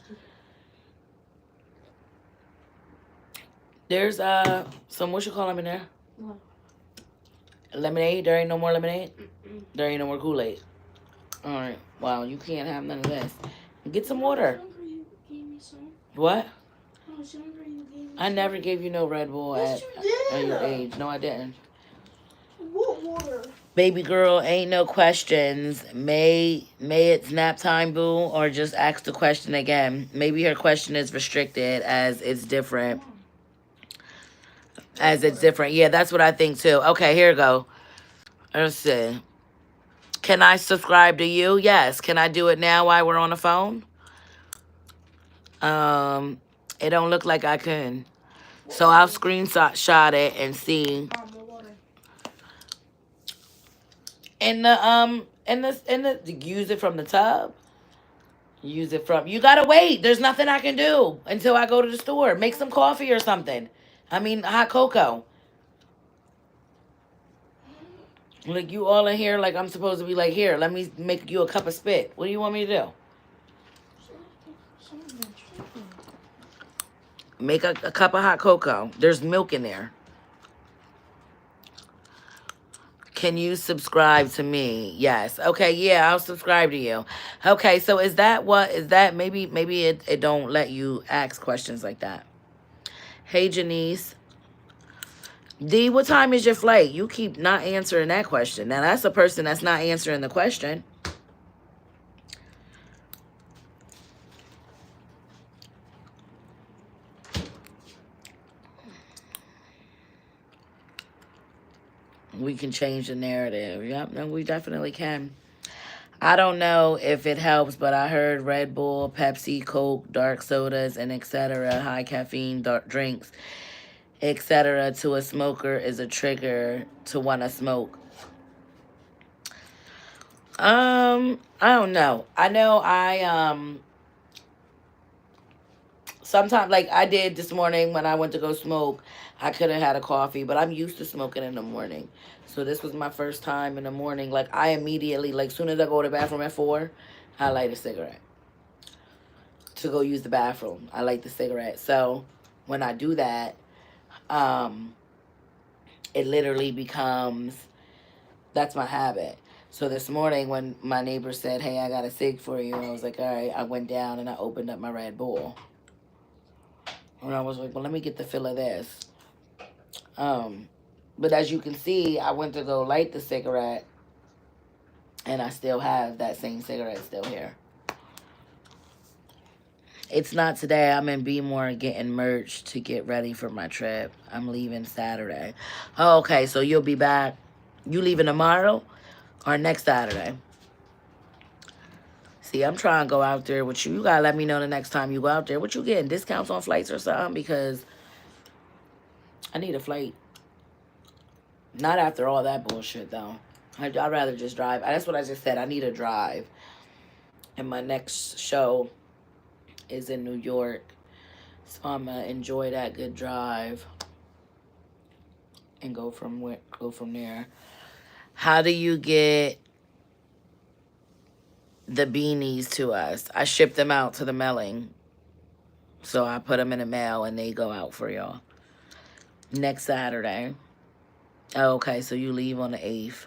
There's some, what you call them in there? What? Lemonade? There ain't no more lemonade? Mm-mm. There ain't no more Kool-Aid. All right. Wow, you can't have none of this. Get some water. What? I never gave you no Red Bull at your age. No, I didn't. What water? Baby girl, ain't no questions. May it's nap time, boo, or just ask the question again. Maybe her question is restricted as it's different. As it's different. Yeah, that's what I think too. Okay, here we go. Let's see. Can I subscribe to you? Yes. Can I do it now while we're on the phone? It don't look like I can. So I'll screenshot it and see. In the use it from the tub. Use it from. You gotta wait. There's nothing I can do until I go to the store. Make some coffee or something. I mean, hot cocoa. Like you all in here, like I'm supposed to be like, here, let me make you a cup of spit. What do you want me to do? Make a cup of hot cocoa. There's milk in there. Can you subscribe to me? Yes. Okay, yeah, I'll subscribe to you. Okay, so is that maybe it don't let you ask questions like that. Hey Janice. D, what time is your flight? You keep not answering that question. Now that's a person that's not answering the question. We can change the narrative. Yep, no, we definitely can. I don't know if it helps, but I heard Red Bull, Pepsi, Coke, dark sodas, and etc. high caffeine drinks, etc. to a smoker is a trigger to want to smoke. I don't know. I know sometimes, like I did this morning when I went to go smoke, I could have had a coffee, but I'm used to smoking in the morning. So this was my first time in the morning. Like I immediately, like soon as I go to the bathroom at 4, I light a cigarette to go use the bathroom. I light the cigarette. So when I do that, um, it literally becomes, that's my habit. So this morning when my neighbor said, hey, I got a cig for you, I was like, all right. I went down and I opened up my Red Bull. And I was like, well, let me get the fill of this. Um, but as you can see, I went to go light the cigarette, and I still have that same cigarette still here. It's not today. I'm in B-More getting merch to get ready for my trip. I'm leaving Saturday. Oh, okay, so you'll be back. You leaving tomorrow or next Saturday? See, I'm trying to go out there with you. You gotta let me know the next time you go out there. What you getting? Discounts on flights or something? Because I need a flight. Not after all that bullshit, though. I'd rather just drive. That's what I just said. I need a drive. And my next show is in New York. So I'm going to enjoy that good drive and go from there. How do you get the beanies to us? I ship them out to the mailing. So I put them in the mail and they go out for y'all. Next Saturday. Oh, okay, so you leave on the 8th.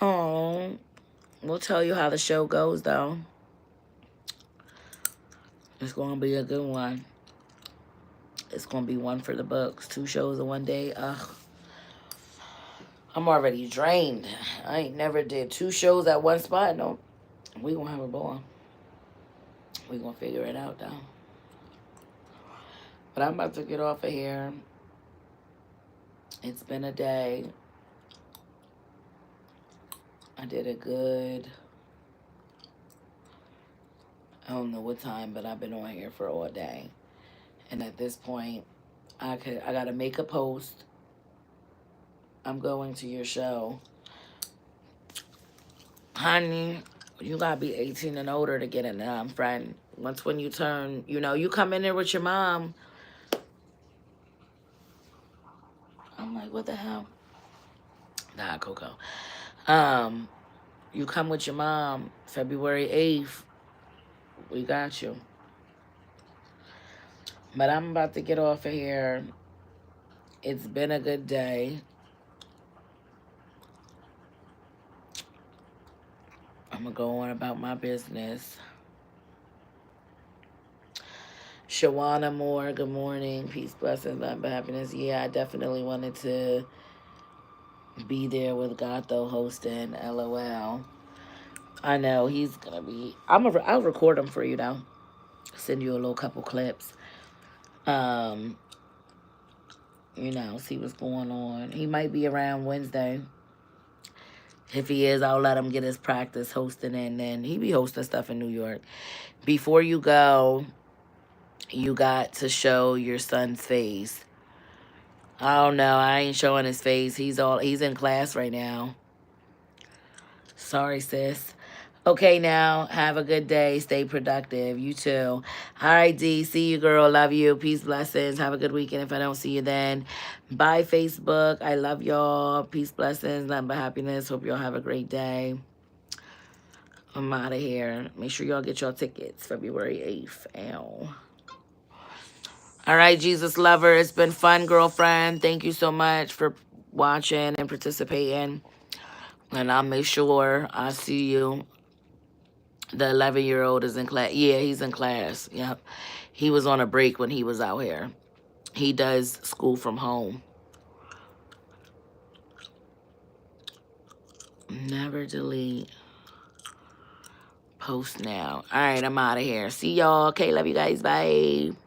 Oh, we'll tell you how the show goes, though. It's going to be a good one. It's going to be one for the books. 2 shows in one day. Ugh. I'm already drained. I ain't never did 2 shows at one spot. No, we going to have a ball. We going to figure it out, though. But I'm about to get off of here. It's been a day. I did a good, I don't know what time, but I've been on here for all day. And at this point, I got to make a post. I'm going to your show. Honey, you got to be 18 and older to get in, friend. Once when you turn, you come in there with your mom. I'm like, what the hell? Nah, Coco. You come with your mom February 8th. We got you. But I'm about to get off of here. It's been a good day. I'm going to go on about my business. Shawana Moore, good morning. Peace, blessings, love, and happiness. Yeah, I definitely wanted to be there with Gato hosting. LOL. I know he's going to be. I'll record him for you, though. Send you a little couple clips. See what's going on. He might be around Wednesday. If he is, I'll let him get his practice hosting, and then he be hosting stuff in New York. Before you go, you got to show your son's face. Oh no, I ain't showing his face. He's in class right now. Sorry, sis. Okay, now, have a good day. Stay productive. You too. All right, D. See you, girl. Love you. Peace, blessings. Have a good weekend if I don't see you then. Bye, Facebook. I love y'all. Peace, blessings. Nothing but happiness. Hope y'all have a great day. I'm out of here. Make sure y'all get your tickets February 8th. Ow. All right, Jesus lover. It's been fun, girlfriend. Thank you so much for watching and participating. And I'll make sure I see you. The 11-year-old is in class. Yeah, he's in class. Yep. He was on a break when he was out here. He does school from home. Never delete. Post now. All right, I'm out of here. See y'all. Okay, love you guys. Bye.